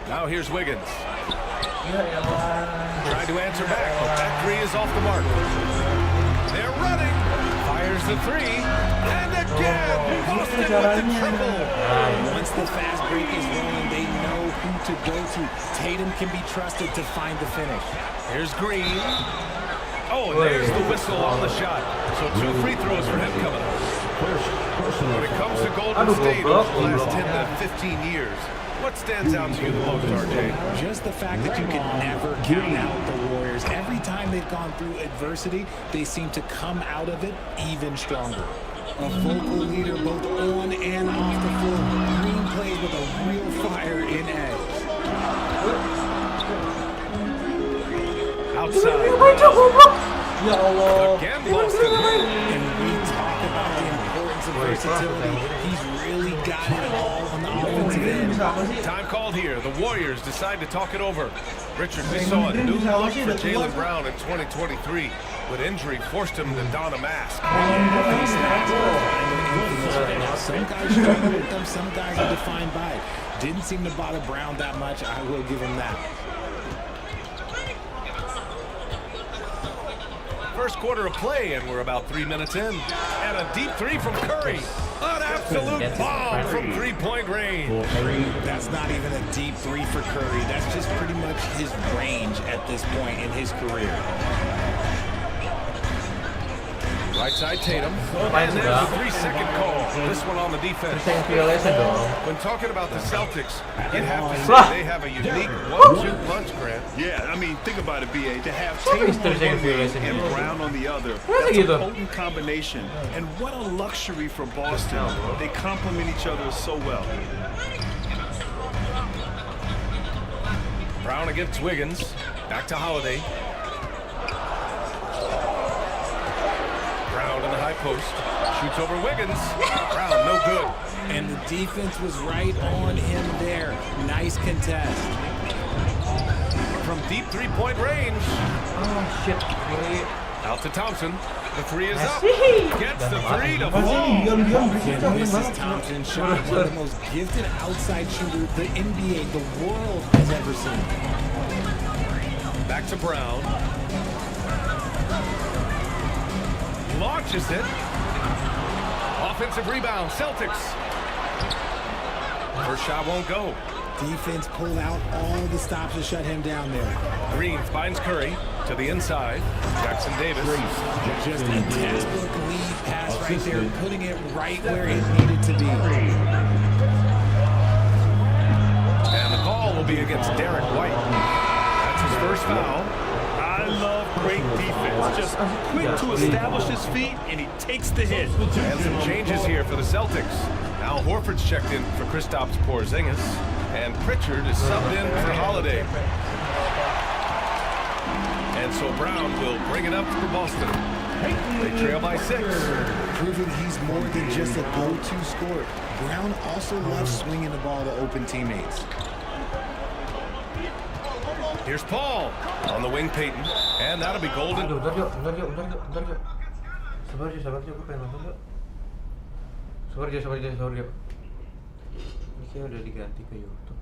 Now here's Wiggins. Trying to answer back, but that 3 is off the mark. They're running. Fires the 3. And again, Boston with the triple. Once the fast break is rolling, they know who to go to. Tatum can be trusted to find the finish. Here's Green. Oh, and there's the whistle on the shot. So 2 free throws for him coming up. When it comes to Golden State over the last 10 to 15 years, what stands out to you the most, RJ? Just the fact that you can never count out the Warriors. Every time they've gone through adversity, they seem to come out of it even stronger. A vocal leader both on and off the floor. Green plays with a real fire in edge. Outside. Again, Boston. And we talk about the importance of versatility. He's really got it all on the offensive end. Time called here. The Warriors decide to talk it over. Richard, we saw a new look for Jaylen Brown in 2023, but injury forced him to don a mask. Some guys struggle with them, some guys are defined by it. Didn't seem to bother Brown that much. I will give him that. First quarter of play, and we're about 3 minutes in. And a deep 3 from Curry. An absolute bomb from three-point range. That's not even a deep 3 for Curry. That's just pretty much his range at this point in his career. Right side Tatum. And there's a 3-second call. This one on the defense. When talking about the Celtics, you have to say they have a unique 1-2 punch, Grant. Yeah, I mean, think about it, BA. To have Tatum on one wing and Brown on the other, that's a potent combination. And what a luxury for Boston. They complement each other so well. Brown against Wiggins. Back to Holiday. Brown in the high post. Shoots over Wiggins. Brown, no good. And the defense was right on him there. Nice contest. From deep 3-point range. Oh, shit. Out to Thompson. The 3 is up. Gets the 3 to fall. Mrs. Thompson shot one of the most gifted outside shooter the NBA, the world has ever seen. Back to Brown. Launches it. Off offensive rebound. Celtics. First shot won't go. Defense pulled out all the stops to shut him down there. Green finds Curry to the inside. Jackson Davis. Just a textbook lead pass right there, putting it right where it needed to be. And the call will be against Derek White. That's his first foul. I love great defense. Just quick to establish his feet, and he takes the hit. And some changes here for the Celtics. Al Horford's checked in for Kristaps Porzingis. And Pritchard is subbed in for Holiday. And so Brown will bring it up for Boston. They trail by 6. Proving he's more than just a go-to scorer. Brown also loves swinging the ball to open teammates. Here's Paul on the wing, Peyton. And that'll be Golden. Aduh, bentar yuk. Sabar yuk, gue pengen nonton yuk. Sabar yuk. Ini kayaknya udah diganti ke YouTube.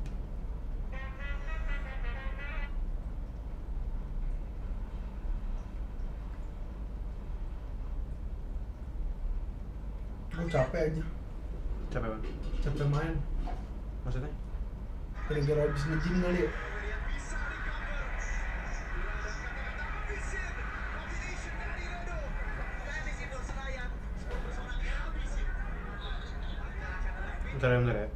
Gue capek aja. Capek banget. Capek main. Maksudnya? Gara-gara habis nge-gym kali ya. Bentar ya.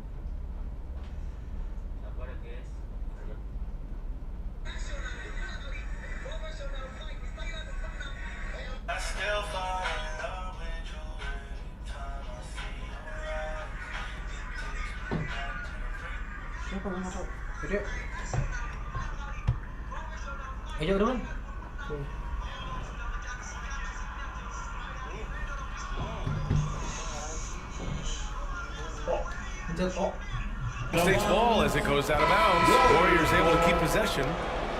Siapa yang masuk? Gede. Ayo teman. State's ball as it goes out of bounds. Warriors able to keep possession.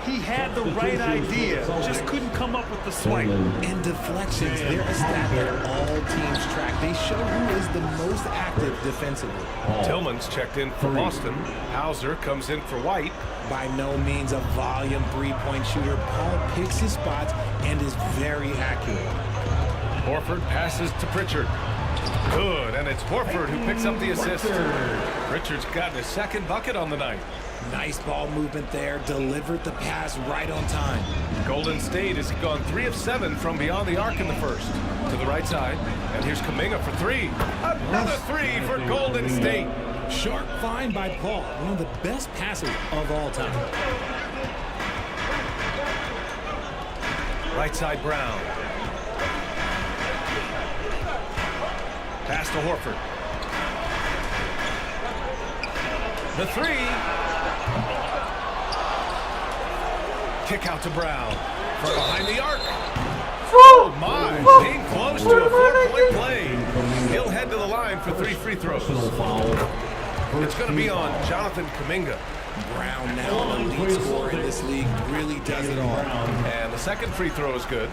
He had the right idea, just couldn't come up with the swipe. And deflections, they're a stat that all teams track. They show who is the most active defensively. Tillman's checked in for Boston. Hauser comes in for White. By no means a volume three-point shooter, Paul picks his spots and is very accurate. Horford passes to Pritchard. Good, and it's Horford who picks up the assist. Pritchard's gotten his second bucket on the night. Nice ball movement there, delivered the pass right on time. Golden State has gone 3 of 7 from beyond the arc in the first. To the right side, and here's Kuminga for 3. Another 3 for Golden State. Sharp find by Paul, one of the best passes of all time. Right side Brown. Pass to Horford. The 3. Kick out to Brown. From behind the arc. Oh my, being close to a 4-point play. He'll head to the line for 3 free throws. It's going to be on Jonathan Kuminga. Brown now the lead scorer in this league, really does it all. And the second free throw is good.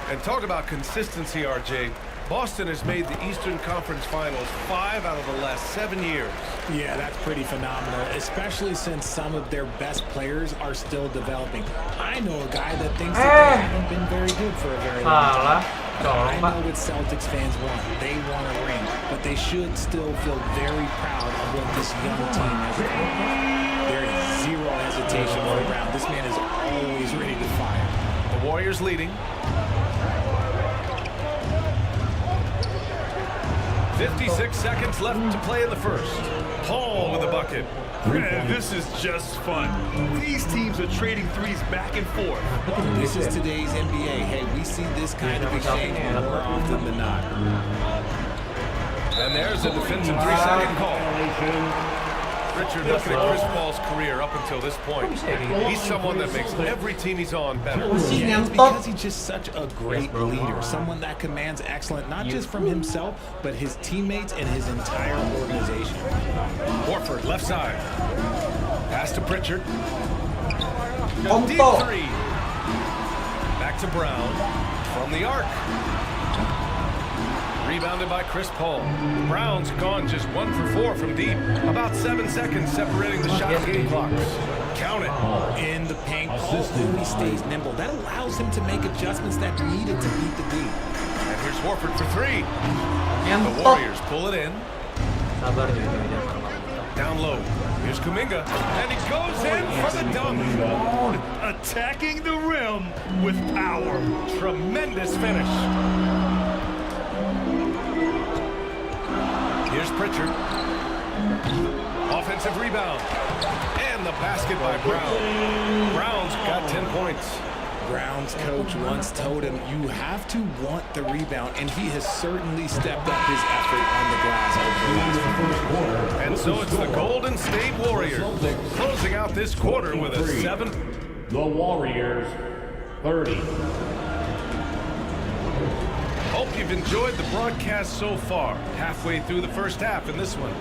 And talk about consistency, RJ. Boston has made the Eastern Conference Finals 5 out of the last 7 years. Yeah, that's pretty phenomenal, especially since some of their best players are still developing. I know a guy that thinks that they haven't been very good for a very long time. I know what Celtics fans want. They want a ring, but they should still feel very proud of what this young team has accomplished. There is zero hesitation for Brown. This man is always ready to fire. The Warriors leading. 56 seconds left to play in the first. Paul with a bucket. Man, this is just fun. These teams are trading threes back and forth. This is today's NBA. Hey, we see this kind of exchange more often than not. And there's a defensive 3-second call. Richard, looking at Chris Paul's career up until this point, he's someone that makes every team he's on better. Yeah, it's because he's just such a great leader, someone that commands excellence, not just from himself, but his teammates and his entire organization. Horford, left side. Pass to Pritchard. Deep 3. Back to Brown. From the arc. Rebounded by Chris Paul. Brown's gone just 1 for 4 from deep. About 7 seconds separating the shot game clocks. Count it. In the paint, Paul only stays nimble. That allows him to make adjustments that needed to beat the D. And Here's Horford for three. The Warriors pull it in. Down low. Here's Kuminga. And he goes in for the dunk. Attacking the rim with power. Tremendous finish. Here's Pritchard. Offensive rebound. And the basket by Brown. Brown's got 10 points. Brown's coach once told him, you have to want the rebound, and he has certainly stepped up his effort on the glass over the last few quarters. And so it's the Golden State Warriors closing out this quarter with a 7. The Warriors, 30. Hope you've enjoyed the broadcast so far. Halfway through the first half in this one.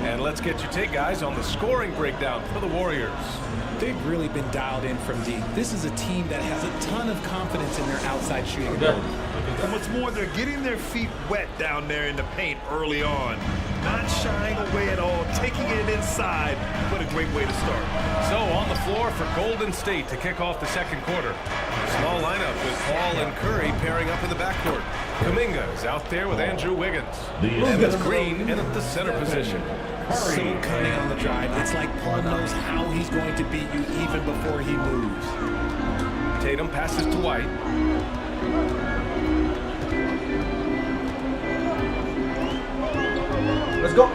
And let's get your take, guys, on the scoring breakdown for the Warriors. They've really been dialed in from deep. This is a team that has a ton of confidence in their outside shooting ability. And what's more, they're getting their feet wet down there in the paint early on. Not shying away at all, taking it inside. What a great way to start. So on the floor for Golden State to kick off the second quarter. Small lineup with Paul and Curry pairing up in the backcourt. Kuminga is out there with Andrew Wiggins. And it's Green in at the center position. So cunning on the drive. It's like Paul knows how he's going to beat you even before he moves. Tatum passes to White. Let's go.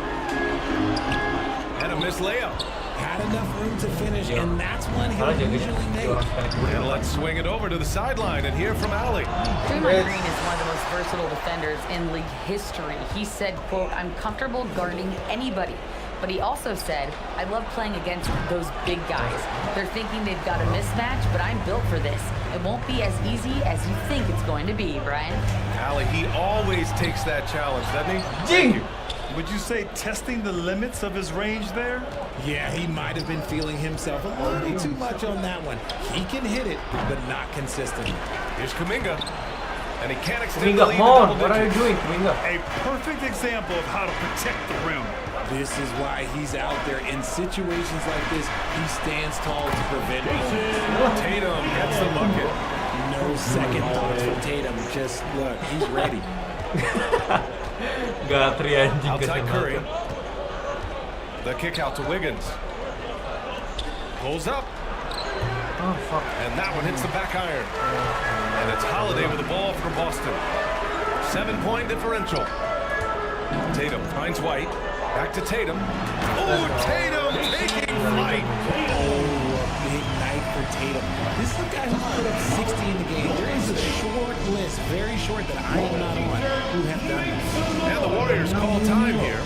And a missed layup. Had enough room to finish, and that's one he'll usually make. And let's swing it over to the sideline and hear from Allie. Draymond Green is one of the most versatile defenders in league history. He said, quote, I'm comfortable guarding anybody. But he also said, I love playing against those big guys. They're thinking they've got a mismatch, but I'm built for this. It won't be as easy as you think it's going to be, Brian. Allie, he always takes that challenge, doesn't he? Thank you. Would you say testing the limits of his range there? Yeah, he might have been feeling himself a little bit too much on that one. He can hit it, but not consistently. Here's Kuminga. And he can't extend Kuminga, the lead. come on. What are you doing, Kuminga? A perfect example of how to protect the rim. This is why he's out there. In situations like this, he stands tall to prevent it. Tatum gets the bucket. No second thoughts from Tatum. Just look, he's ready. Gatri anjing Outside Curry. The kick out to Wiggins. Pulls up. Oh, fuck. And that one hits the back iron. And it's Holiday with the ball for Boston. 7-point differential. Tatum finds White. Back to Tatum. Oh, Tatum taking flight. Oh, a big night for Tatum. This is a guy who put up 60 in the game. There is a short list, very short, that I am not on, who have done this. And the Warriors call time here.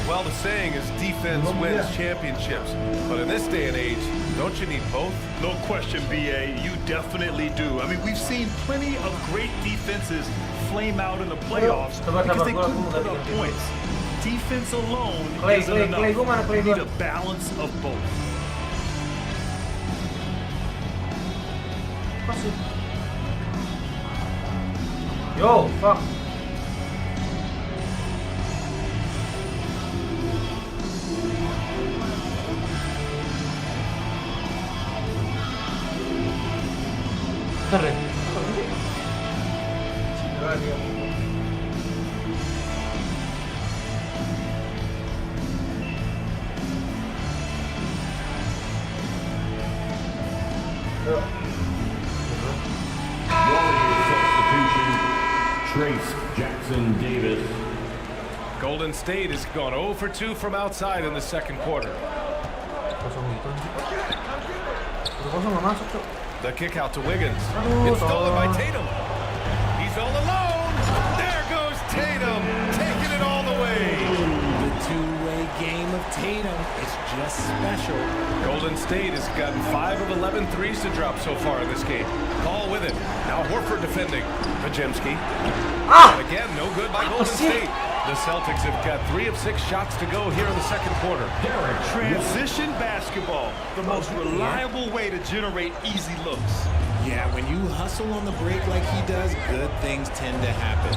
Well, the saying is defense wins championships. But in this day and age, don't you need both? No question, B.A. You definitely do. I mean, we've seen plenty of great defenses flame out in the playoffs because they couldn't put up points. Defense alone isn't enough. You need a balance of both. Yo, fuck. Jackson Davis. Golden State has gone 0 for 2 from outside in the second quarter. The kick out to Wiggins. It's stolen by Tatum. He's all alone. There goes Tatum, taking it all the way. The two-way game of Tatum is just special. Golden State has gotten 5 of 11 threes to drop so far in this game. Ball with it. Now Horford defending. Pajemski. And again, no good by Golden State. The Celtics have got 3 of 6 shots to go here in the second quarter. Transition basketball, the most reliable way to generate easy looks. Yeah, when you hustle on the break like he does, good things tend to happen.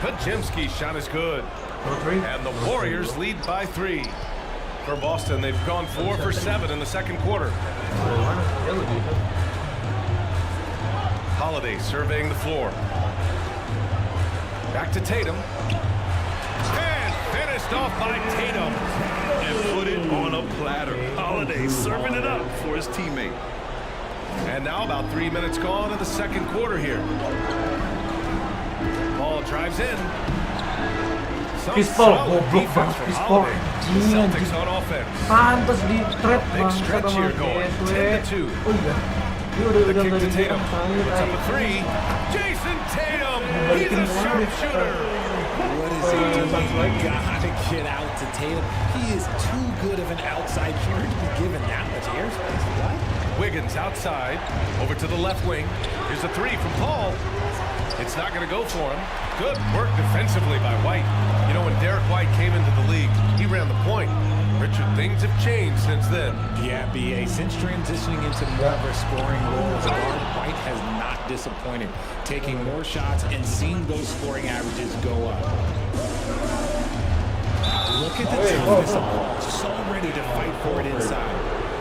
Pajemski's shot is good. And the Warriors lead by 3. For Boston, they've gone 4 for 7 in the second quarter. Holiday surveying the floor. Back to Tatum. And finished off by Tatum. And put it on a platter. Holiday serving it up for his teammate. And now about 3 minutes gone in the second quarter here. Ball drives in. Pistol, goblok banget pistol. Celtics on offense. Pantes di trap Big stretch here going. 10-2. Oh iya. The kick to Tatum. Puts up a three. Jason Tatum. He's a sharpshooter. What is he doing? Gotta get out to Tatum. He is too good of an outside shooter to be given that much airspace. What? Wiggins outside. Over to the left wing. Here's a three from Paul. It's not going to go for him. Good work defensively by White. You know, when Derek White came into the league, he ran the point. Richard, things have changed since then. Yeah, B.A. Since transitioning into more of a scoring role as a guard, White has not disappointed, taking more shots and seeing those scoring averages go up. Look at the toughness of Paul, so ready to fight for it inside.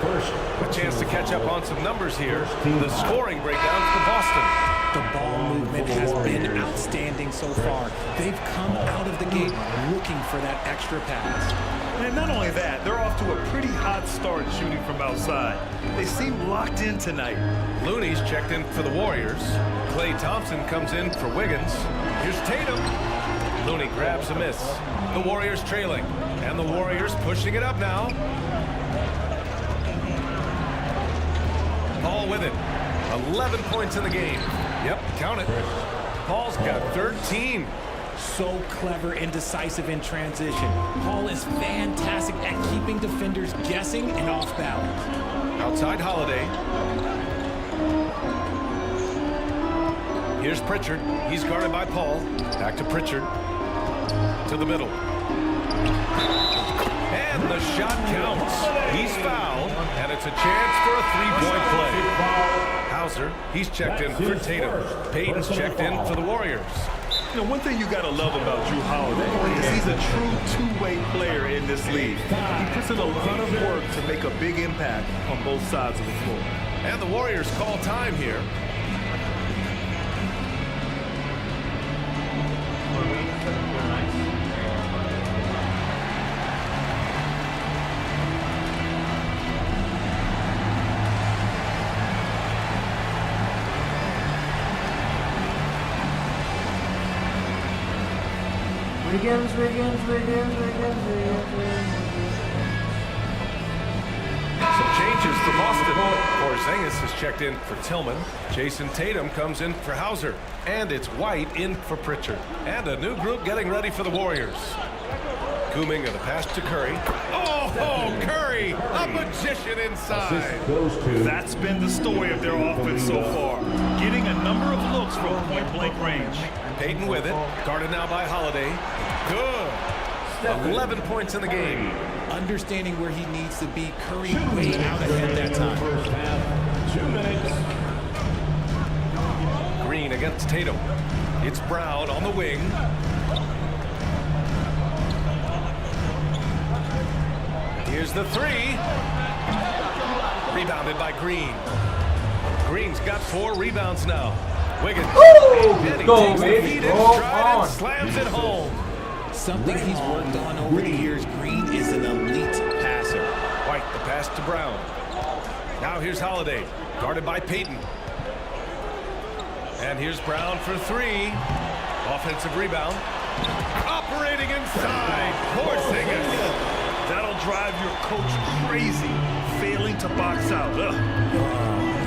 A chance to catch up on some numbers here. The scoring breakdown for Boston. The ball movement has been outstanding so far. They've come out of the gate looking for that extra pass. And not only that, they're off to a pretty hot start shooting from outside. They seem locked in tonight. Looney's checked in for the Warriors. Klay Thompson comes in for Wiggins. Here's Tatum. Looney grabs a miss. The Warriors trailing. And the Warriors pushing it up now. Paul with it. 11 points in the game. Yep, count it. Paul's got 13. So clever and decisive in transition. Paul is fantastic at keeping defenders guessing and off balance. Outside Holiday. Here's Pritchard. He's guarded by Paul. Back to Pritchard. To the middle. And the shot counts. He's fouled, and it's a chance for a three-point play. Hauser, he's checked in for Tatum. Payton's checked in for the Warriors. You know, one thing you got to love about Drew Holiday is he's a true two-way player in this league. He puts in a lot of work to make a big impact on both sides of the floor. And the Warriors call time here. Wiggins. Some changes for Boston. Porzingis is checked in for Tillman. Jason Tatum comes in for Hauser. And it's White in for Pritchard. And a new group getting ready for the Warriors. Kuminga the pass to Curry. Oh, Curry! A magician inside. That's been the story of their offense so far. Getting a number of looks from point-blank range. Payton with it. Guarded now by Holiday. Good. 11 points in the game. Understanding where he needs to be, Curry way out ahead that time. 2 minutes. Green against Tatum. It's Brown on the wing. Here's the three. Rebounded by Green. Green's got 4 rebounds now. Wiggins. And he takes the feed in stride and slams it home. Something he's worked on over the years. Green is an elite passer. White the pass to Brown. Now here's Holiday, guarded by Payton. And here's Brown for 3. Offensive rebound. Operating inside. Porzingis. That'll drive your coach crazy, failing to box out.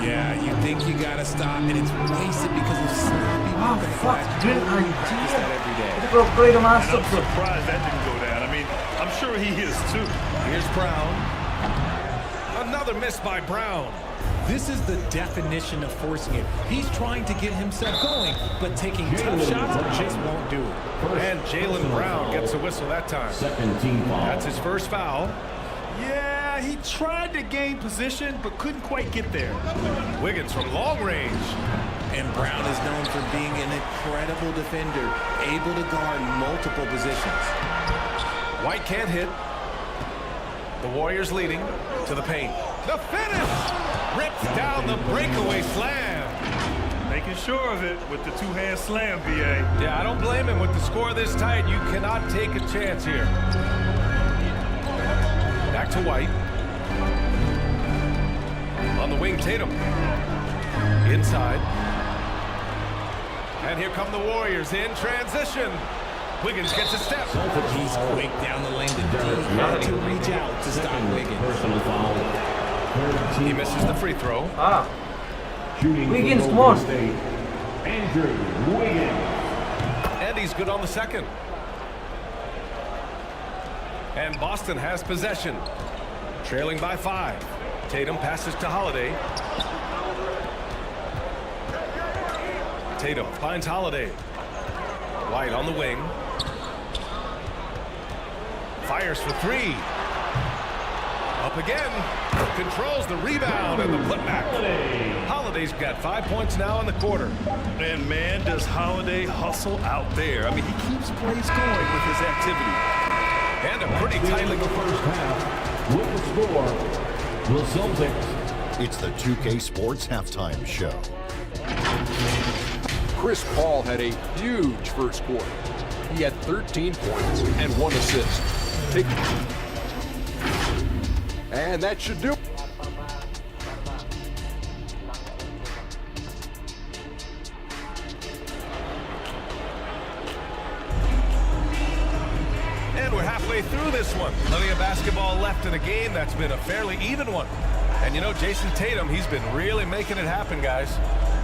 Yeah, you think you gotta stop, and it's wasted because of sloppy work. Practice that every day. I'm surprised that didn't go down. I mean, I'm sure he is too. Here's Brown. Another miss by Brown. This is the definition of forcing it. He's trying to get himself going, but taking tough shots just won't do it. And Jaylen Brown gets a whistle that time. Second team foul. That's his first foul. Yeah, he tried to gain position, but couldn't quite get there. Wiggins from long range. And Brown is known for being an incredible defender, able to guard multiple positions. White can't hit. The Warriors leading to the paint. The finish! Rips down the breakaway slam. Making sure of it with the two-hand slam, BA. Yeah, I don't blame him. With the score this tight, you cannot take a chance here. Back to White. On the wing, Tatum. Inside. And here come the Warriors in transition. Wiggins gets a step. He's quick down the lane to reach out to stop Wiggins. Personal foul. He misses the free throw. Shooting Wiggins, for come on. Golden State, Andrew Wiggins. And he's good on the second. And Boston has possession. Trailing by 5. Tatum passes to Holiday. Tatum finds Holiday. White on the wing. Fires for 3. Up again. Controls the rebound and the putback. Holiday's got 5 points now in the quarter. And man, does Holiday hustle out there. I mean, he keeps plays going with his activity. And a pretty tightly In the first half, with the score, the Celtics. It's the 2K Sports Halftime Show. Chris Paul had a huge first quarter. He had 13 points and 1 assist. And that should do it. And we're halfway through this one. Plenty of basketball left in a game that's been a fairly even one. And you know, Jason Tatum, he's been really making it happen, guys.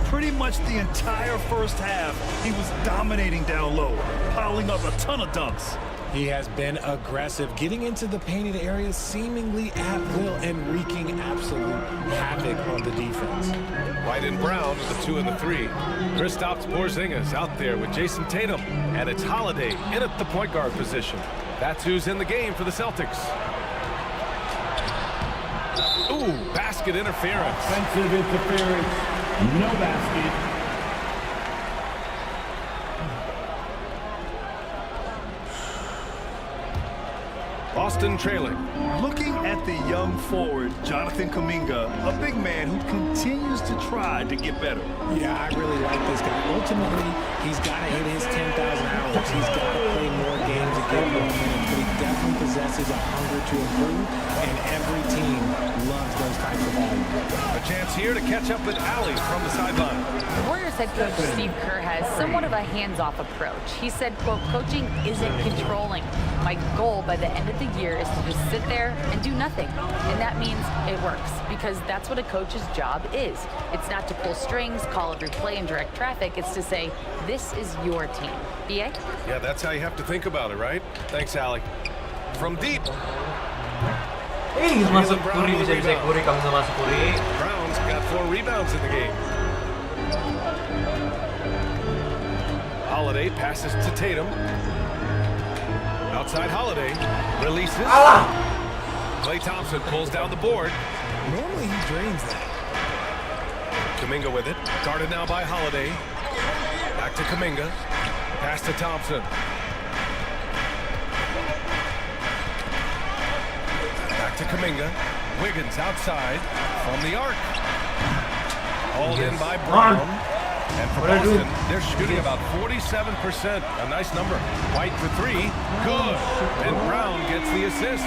Pretty much the entire first half, he was dominating down low, piling up a ton of dunks. He has been aggressive, getting into the painted areas seemingly at will and wreaking absolute havoc on the defense. White and Brown with the 2 and the 3. Kristaps Porzingis out there with Jason Tatum. And it's Holiday in at the point guard position. That's who's in the game for the Celtics. Ooh, basket interference. Offensive interference, no basket. Boston trailing. Looking at the young forward, Jonathan Kuminga, a big man who continues to try to get better. Yeah, I really like this guy. Ultimately, he's got to hit his 10,000 hours. He's got to play more games to get more minutes, but he definitely possesses a hunger to improve, and every team loves those types of volumes. A chance here to catch up with Allie from the sideline. Warriors head coach Steve Kerr has somewhat of a hands-off approach. He said, quote, coaching isn't controlling. My goal by the end of the year is to just sit there and do nothing. And that means it works, because that's what a coach's job is. It's not to pull strings, call every play, and direct traffic. It's to say, this is your team. BA? Yeah, that's how you have to think about it, right? Thanks, Allie. From deep. He's masuk Curry, bisa-bisa Curry, kamu sama masuk Curry. Brown's got 4 rebounds in the game. Holiday passes to Tatum. Outside Holiday, releases. Klay Thompson pulls down the board. Normally he drains that. Kuminga with it, guarded now by Holiday. Back to Kuminga, pass to Thompson. Back to Kuminga, Wiggins outside from the arc. Hauled in by Brown. And for Boston, they're shooting about 47%. A nice number. White for 3. Good. And Brown gets the assist.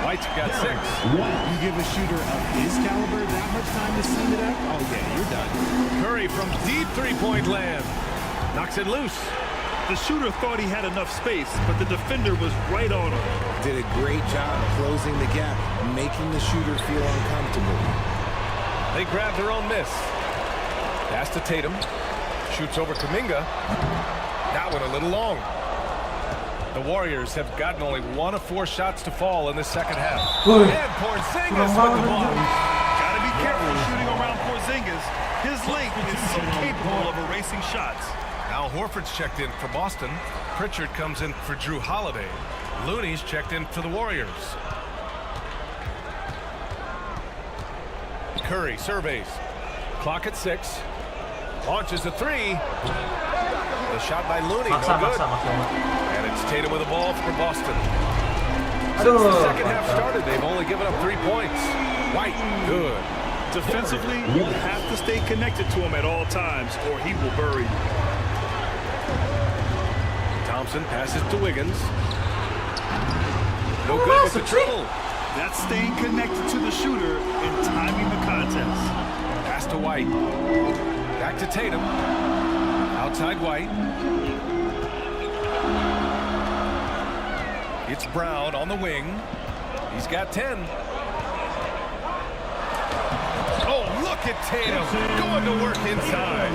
White's got 6. You give a shooter of his caliber that much time to steam it up? Oh, yeah, you're done. Curry from deep three-point land. Knocks it loose. The shooter thought he had enough space, but the defender was right on him. Did a great job closing the gap, making the shooter feel uncomfortable. They grab their own miss. Pass to Tatum. Shoots over Kuminga. That one a little long. The Warriors have gotten only 1 of 4 shots to fall in this second half. And Porzingis with the ball. Gotta be careful shooting around Porzingis. His length is so capable of erasing shots. Al Horford's checked in for Boston. Pritchard comes in for Drew Holiday. Looney's checked in for the Warriors. Curry surveys. Clock at 6. Launches a 3. The shot by Looney, no good. And it's Tatum with the ball for Boston. Since the second half started, they've only given up 3 points. White, good. Defensively, you have to stay connected to him at all times, or he will bury you. Thompson passes to Wiggins. No good with the dribble. That's staying connected to the shooter and timing the contest. Pass to White. Back to Tatum. Outside White. It's Brown on the wing. He's got 10. Oh, look at Tatum going to work inside.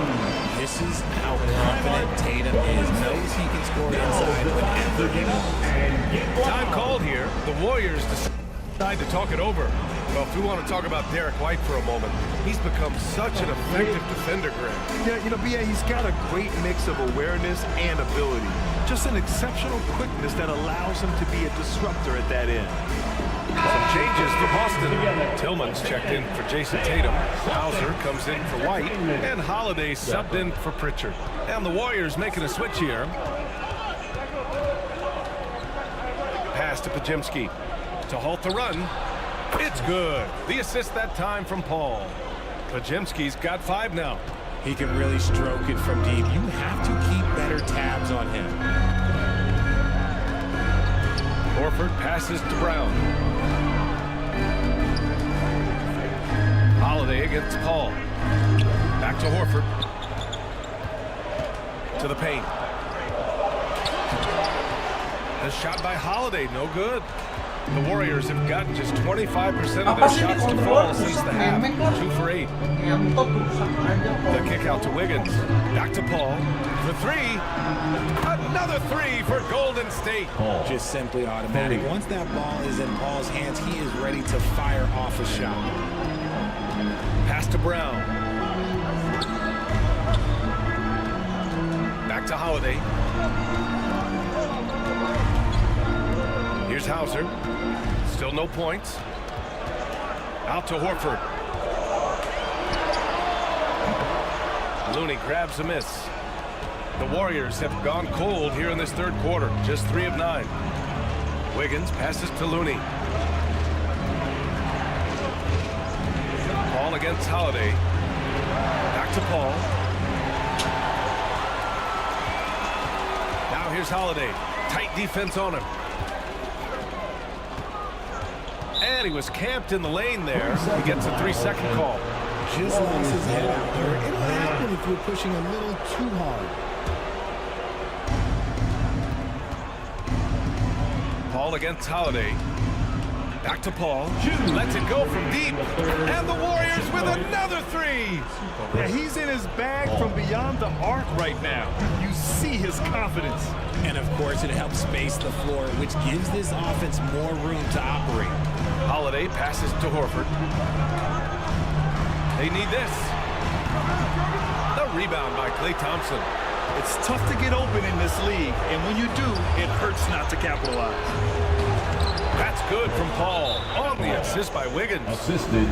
This is how confident Tatum is. Knows he can score inside whenever he wants. Time called here. The Warriors decide to talk it over. Well, if we want to talk about Derek White for a moment, he's become such an effective defender, Greg. Yeah, you know, B.A., he's got a great mix of awareness and ability. Just an exceptional quickness that allows him to be a disruptor at that end. Some changes for Boston. Tillman's checked in for Jason Tatum. Hauser comes in for White. And Holiday subbed in for Pritchard. And the Warriors making a switch here. Pass to Pajemski to halt the run. It's good. The assist that time from Paul. Pajemski's got 5 now. He can really stroke it from deep. You have to keep better tabs on him. Horford passes to Brown. Holiday against Paul. Back to Horford. To the paint. The shot by Holiday, no good. The Warriors have gotten just 25% of their shots to fall since the half. 2 for 8. The kick out to Wiggins. Back to Paul. For 3. Another 3 for Golden State. Just simply automatic. Once that ball is in Paul's hands, he is ready to fire off a shot. Pass to Brown. Back to Holiday. Here's Hauser. Still no points. Out to Horford. Looney grabs a miss. The Warriors have gone cold here in this third quarter. Just 3 of 9. Wiggins passes to Looney. Paul against Holiday. Back to Paul. Now here's Holiday. Tight defense on him. And he was camped in the lane there. He gets a 3-second call. Just lost his head out there. It'll happen if you're pushing a little too hard. Paul against Holiday. Back to Paul. Lets it go from deep. And the Warriors with another 3. Yeah, he's in his bag from beyond the arc right now. You see his confidence. And of course, it helps space the floor, which gives this offense more room to operate. Holiday passes to Horford. They need this. The rebound by Klay Thompson. It's tough to get open in this league, and when you do, it hurts not to capitalize. That's good from Paul. On the assist by Wiggins. Assisted.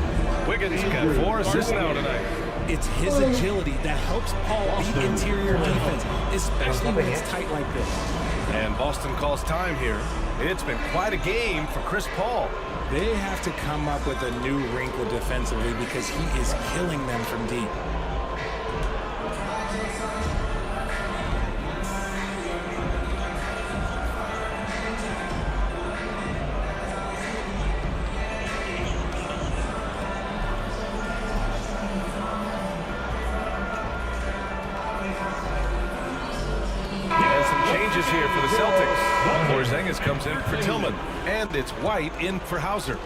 Wiggins got 4 assists now tonight. It's his agility that helps Paul beat interior defense, especially when it's tight like this. And Boston calls time here. It's been quite a game for Chris Paul. They have to come up with a new wrinkle defensively because he is killing them from deep. Here for the Celtics. Porzingis comes in for Tillman. And it's White in for Hauser.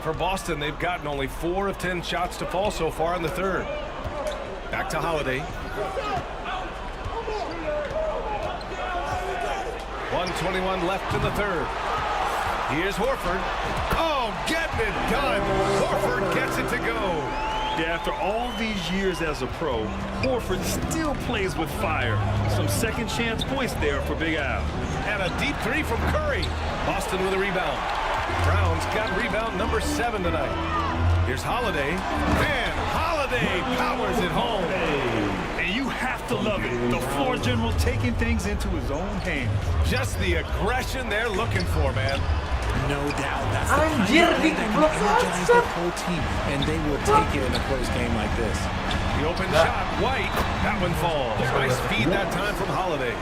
For Boston, they've gotten only 4 of 10 shots to fall so far in the third. Back to Holiday. 1:21 left in the third. Here's Horford. Oh, getting it done. Horford gets it to go. Yeah, after all these years as a pro, Horford still plays with fire. Some second chance points there for Big Al. And a deep 3 from Curry. Boston with a rebound. Brown's got rebound number 7 tonight. Here's Holiday. And Holiday powers it home. And you have to love it. The floor general taking things into his own hands. Just the aggression they're looking for, man. No doubt. That's the Anjir, kind of play that can energize the whole team, and they will take it in a close game like this. The open shot, White. That one falls. Nice feed that time from Holiday.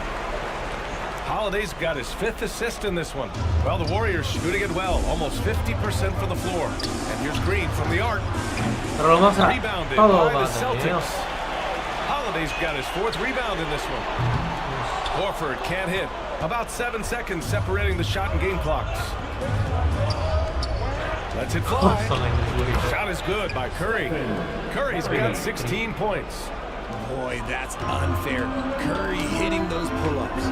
Holiday's got his 5th assist in this one. Well, the Warriors shooting it well, almost 50% from the floor. And here's Green from the arc. Rebounded by the Celtics. Holiday's got his 4th rebound in this one. Horford can't hit. About 7 seconds separating the shot and game clocks. Lets it fly. Shot is good by Curry. Curry's got 16 points. Boy, that's unfair. Curry hitting those pull-ups.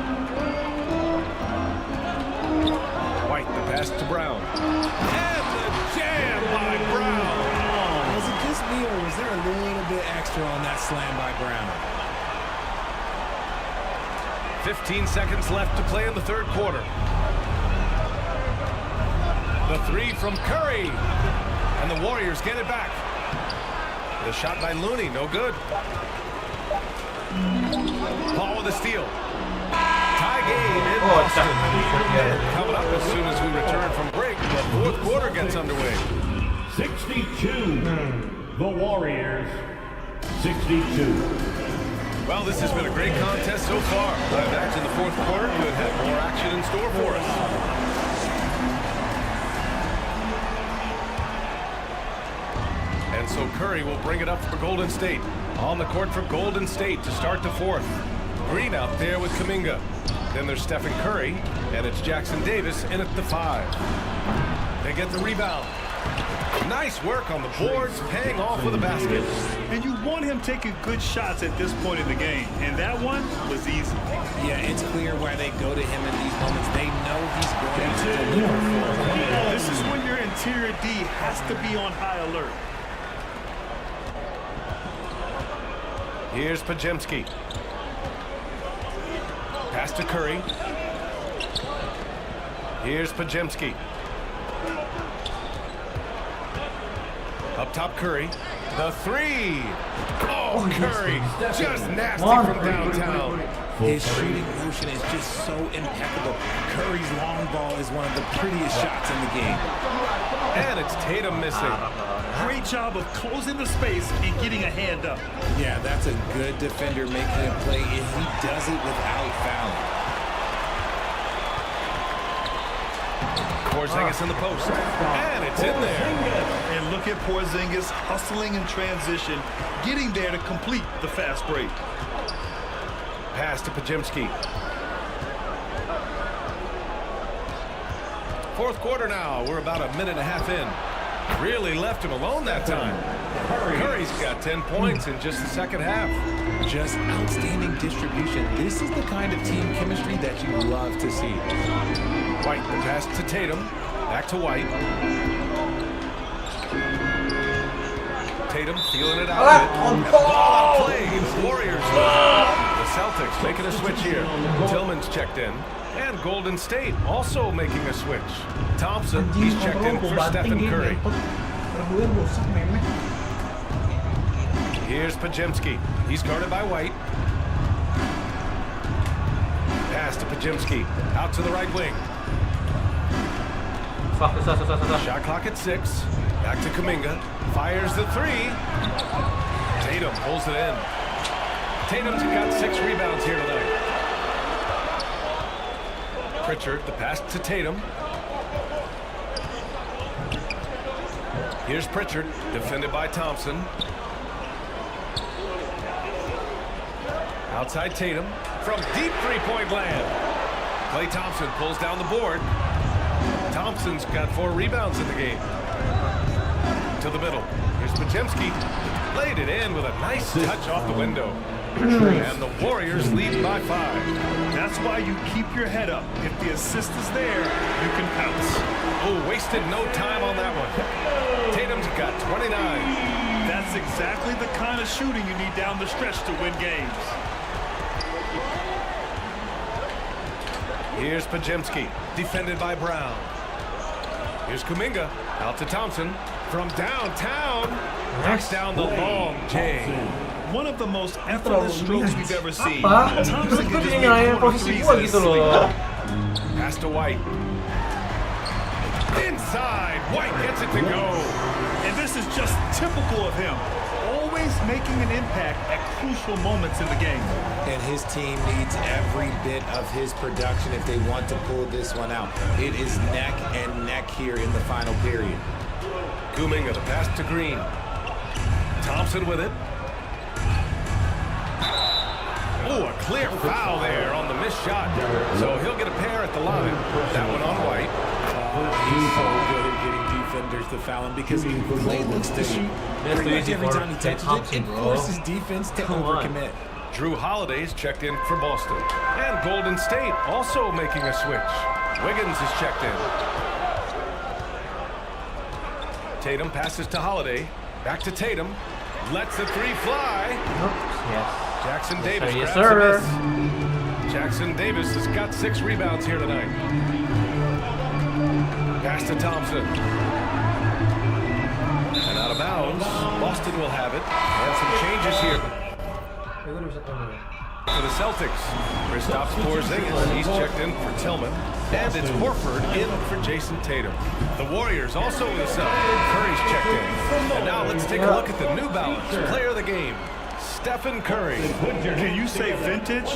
White, the pass to Brown. And the jam by Brown. Was it just me, or was there a little bit extra on that slam by Brown? 15 seconds left to play in the 3rd quarter. The 3 from Curry. And the Warriors get it back. The shot by Looney, no good. Paul with a steal. Tie game in Boston. Coming up as soon as we return from break, the 4th quarter gets underway. 62. The Warriors, 62. Well, this has been a great contest so far. I imagine the 4th quarter could have more action in store for us. And so Curry will bring it up for Golden State. On the court for Golden State to start the 4th. Green out there with Kuminga. Then there's Stephen Curry, and it's Jackson Davis in at the 5. They get the rebound. Nice work on the boards, paying off with a basket. And you want him taking good shots at this point in the game, and that one was easy. Yeah, it's clear why they go to him in these moments. They know he's going to deliver. This is when your interior D has to be on high alert. Here's Pajemski. Pass to Curry. Here's Pajemski. Up top, Curry. The 3. Oh, Curry. Just nasty from downtown. His shooting motion is just so impeccable. Curry's long ball is one of the prettiest shots in the game. And it's Tatum missing. Great job of closing the space and getting a hand up. Yeah, that's a good defender making a play, and he does it without fouling. Porzingis in the post. And it's in there. And look at Porzingis hustling in transition, getting there to complete the fast break. Pass to Pajemski. 4th quarter now. We're about a minute and a half in. Really left him alone that time. Curry's got 10 points in just the 2nd half. Just outstanding distribution. This is the kind of team chemistry that you love to see. White, the pass to Tatum. Back to White. Tatum feeling it out. Ball play. The Warriors. The Celtics making a switch here. Tillman's checked in. And Golden State also making a switch. Thompson, he's checked in for Stephen Curry. Here's Pajemski. He's guarded by White. Pass to Pajemski. Out to the right wing. Shot clock at 6. Back to Kuminga. Fires the 3. Tatum pulls it in. Tatum's got 6 rebounds here tonight. Pritchard, the pass to Tatum. Here's Pritchard, defended by Thompson. Outside Tatum from deep 3-point land. Klay Thompson pulls down the board. Thompson's got 4 rebounds in the game. To the middle. Here's Pajemski. Laid it in with a nice touch off the window. And the Warriors lead by 5. That's why you keep your head up. If the assist is there, you can pounce. Oh, wasted no time on that one. Tatum's got 29. That's exactly the kind of shooting you need down the stretch to win games. Here's Pajemski, defended by Brown. Here's Kuminga, out to Thompson. From downtown, knocks down the long J. One of the most effortless strokes we've ever seen. Thompson can just make posisi gua gitu loh. Pass to White. Inside, White gets it to go. And this is just typical of him. Always making an impact at crucial moments in the game. And his team needs every bit of his production if they want to pull this one out. It is neck and neck here in the final period. Kuminga, the pass to Green. Thompson with it. Oh, a clear foul there on the missed shot. So he'll get a pair at the line. That one on White. He's so good at getting defenders to foul him because Clay looks to shoot pretty much every time he touches it and forces defense to overcommit. Drew Holiday's checked in for Boston. And Golden State also making a switch. Wiggins is checked in. Tatum passes to Holiday. Back to Tatum. Lets the three fly. Yes. Jackson Davis Yes, grabs sir. a miss. Jackson Davis has got 6 rebounds here tonight. Pass to Thompson. And out of bounds. Boston will have it. And some changes here for the Celtics. Kristaps Porzingis, he's checked in for Tillman. And it's Horford in for Jason Tatum. The Warriors also with the Celtics. Curry's checked in. And now let's take a look at the New Balance player of the game, Stephen Curry. Can you say vintage?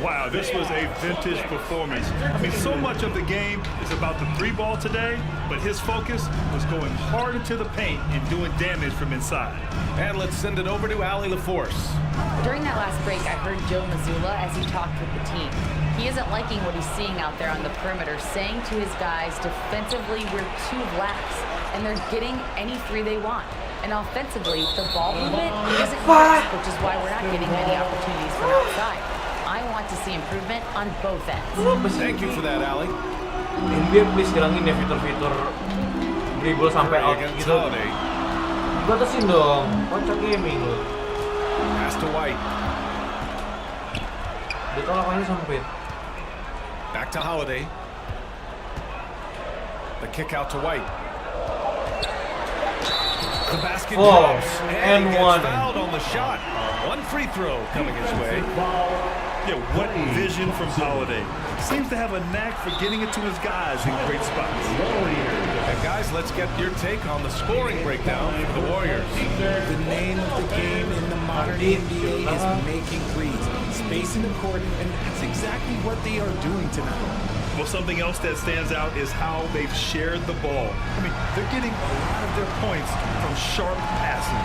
Wow, this was a vintage performance. I mean, so much of the game is about the 3-ball today, but his focus was going hard into the paint and doing damage from inside. And let's send it over to Allie LaForce. During that last break, I heard Joe Mazzulla as he talked with the team. He isn't liking what he's seeing out there on the perimeter, saying to his guys, defensively, we're too lax, and they're getting any 3 they want. And offensively, the ball movement isn't crisp, which is why we're not getting many opportunities from outside. I want to see improvement on both ends. Thank you for that, Allie. NBA please hilangin ya fitur-fitur dribble sampai out gitu. Batasin dong, kocak gaming loh. Pass to White. Ditolak lagi sempit. Back to Holiday. The kick out to White. The basket drops, and he gets fouled on the shot. 1 free throw coming his way. Yeah, what vision from Holiday. Seems to have a knack for getting it to his guys in great spots. And guys, let's get your take on the scoring breakdown for the Warriors. The name of the game in the modern NBA is making threes, spacing the court, and that's exactly what they are doing tonight. Well, something else that stands out is how they've shared the ball. I mean, they're getting a lot of their points from sharp passing.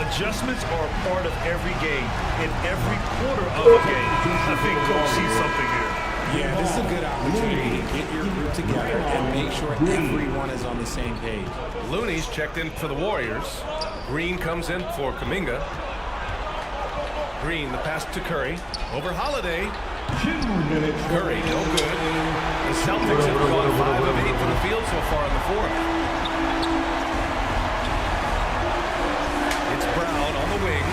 Adjustments are a part of every game, in every quarter of a game. I think Coach sees something here. Yeah, this is a good opportunity to get your group together and make sure everyone is on the same page. Looney's checked in for the Warriors. Green comes in for Kuminga. Green, the pass to Curry. Over Holiday. Curry, no good. The Celtics have gone 5 of 8 from the field so far in the 4th. It's Brown on the wing,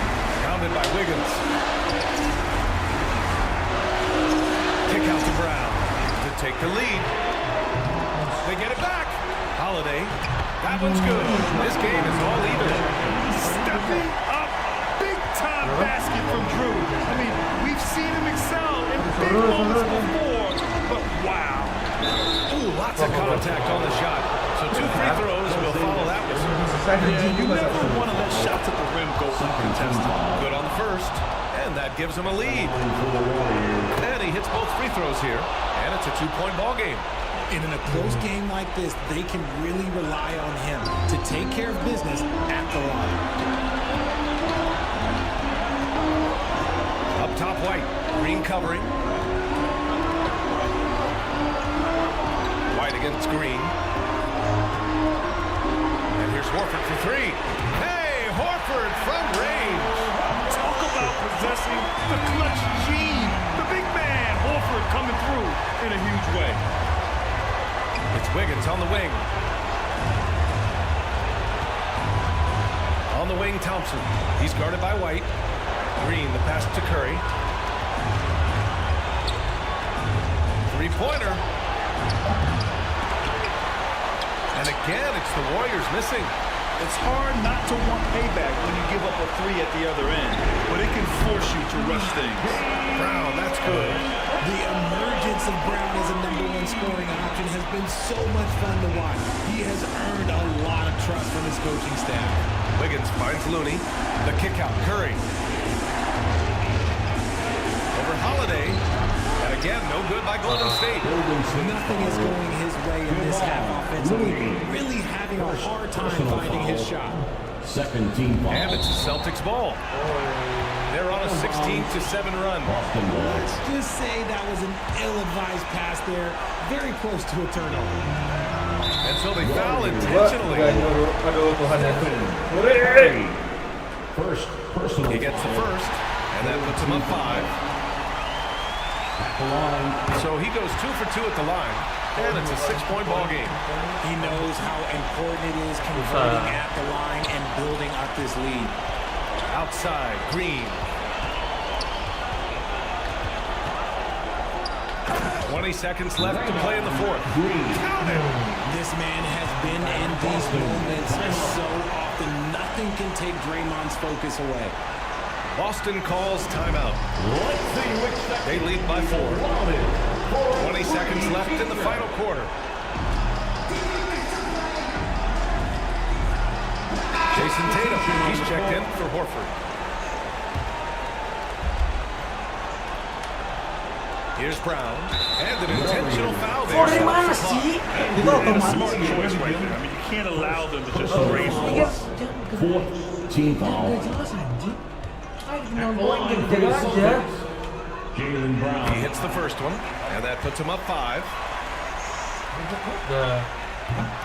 rounded by Wiggins. Kick out to Brown to take the lead. They get it back. Holiday, that one's good. This game is all even. Stepping up, big-time basket from Drew. I mean, we've seen him excel in big moments before, but wow. Ooh, lots of contact on the shot. So 2 free throws will follow that one. Yeah, you never want to let shots at the rim go uncontested. Good on the first, and that gives him a lead. And he hits both free throws here, and it's a 2-point ball game. And in a close game like this, they can really rely on him to take care of business at the line. Up top, White. Green covering. White against Green. And here's Horford for 3. Hey, Horford from range. Talk about possessing the clutch gene. The big man, Horford, coming through in a huge way. It's Wiggins on the wing. On the wing, Thompson. He's guarded by White. Green, the pass to Curry. 3-pointer. And again, it's the Warriors missing. It's hard not to want payback when you give up a 3 at the other end, but it can force you to rush things. Brown, that's good. The emergence emergence of Brown as a #1 scoring option has been so much fun to watch. He has earned a lot of trust from his coaching staff. Wiggins finds Looney. The kick out, Curry. Over Holiday. And again, no good by Golden State. Nothing is going his way in this half offensively. Really having a hard time finding his shot. Second team foul. And it's a Celtics ball. They're on a 16-7 run. Let's just say that was an ill-advised pass there. Very close to a turnover. And so they foul intentionally. First personal. He gets the first, and that puts him up 5. So he goes 2 for 2 at the line, and it's a 6-point ball game. He knows how important it is converting at the line and building up this lead. Outside, Green. 20 seconds left to play in the fourth. Count it! This man has been in these moments so often. Nothing can take Draymond's focus away. Boston calls timeout. They lead by 4. 20 seconds left in the final quarter. Jason Tatum, he's checked in for Horford. Here's Brown, and an intentional foul there. Di mana sih? Itu otomatis. Smart choice right there. I mean, you can't allow them to just race. Fourth team foul. Jaylen Brown. He hits the first one, and that puts him up 5.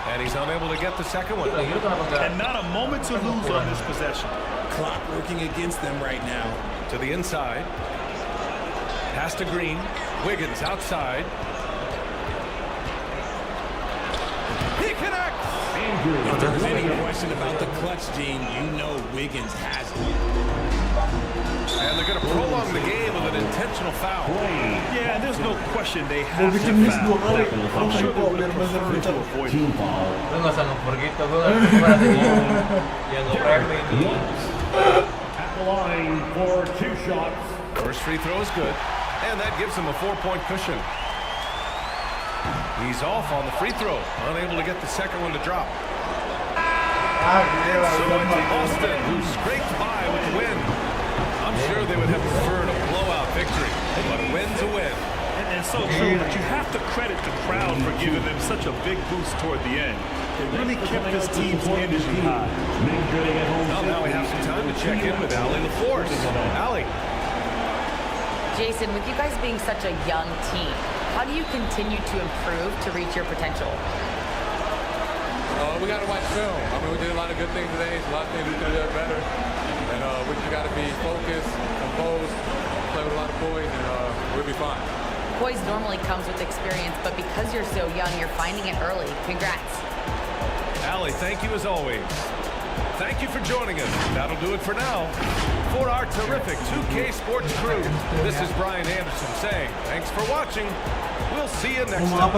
And he's unable to get the second one. And not a moment to lose on this possession. Clock working against them right now. To the inside. Pass to Green. Wiggins outside. He connects! If there's any question about the clutch gene, you know Wiggins has it. And they're going to prolong the game with an intentional foul. Yeah, there's no question they have to foul. I'm sure they would prefer to avoid it. Lu nggak usah ngoper gitu, gue nggak suka ada yang ngoper ini. At the line for 2 shots. First free throw is good, and that gives him a 4-point cushion. He's off on the free throw, unable to get the second one to drop. So it's Boston, who scraped by with the win. I'm sure they would have preferred a blowout victory, but a win's a win. And so true, but you have to credit the crowd for giving them such a big boost toward the end. It really kept this team's energy high. Well, now we have some time to check in with Allie LaForce. Allie. Jason, with you guys being such a young team, how do you continue to improve to reach your potential? We got to watch film. I mean, we did a lot of good things today. A lot of things we could have done better. And we just got to be focused, composed, play with a lot of poise, and we'll be fine. Poise normally comes with experience, but because you're so young, you're finding it early. Congrats. Allie, thank you as always. Thank you for joining us. That'll do it for now. For our terrific 2K Sports crew, this is Brian Anderson saying thanks for watching. We'll see you next time.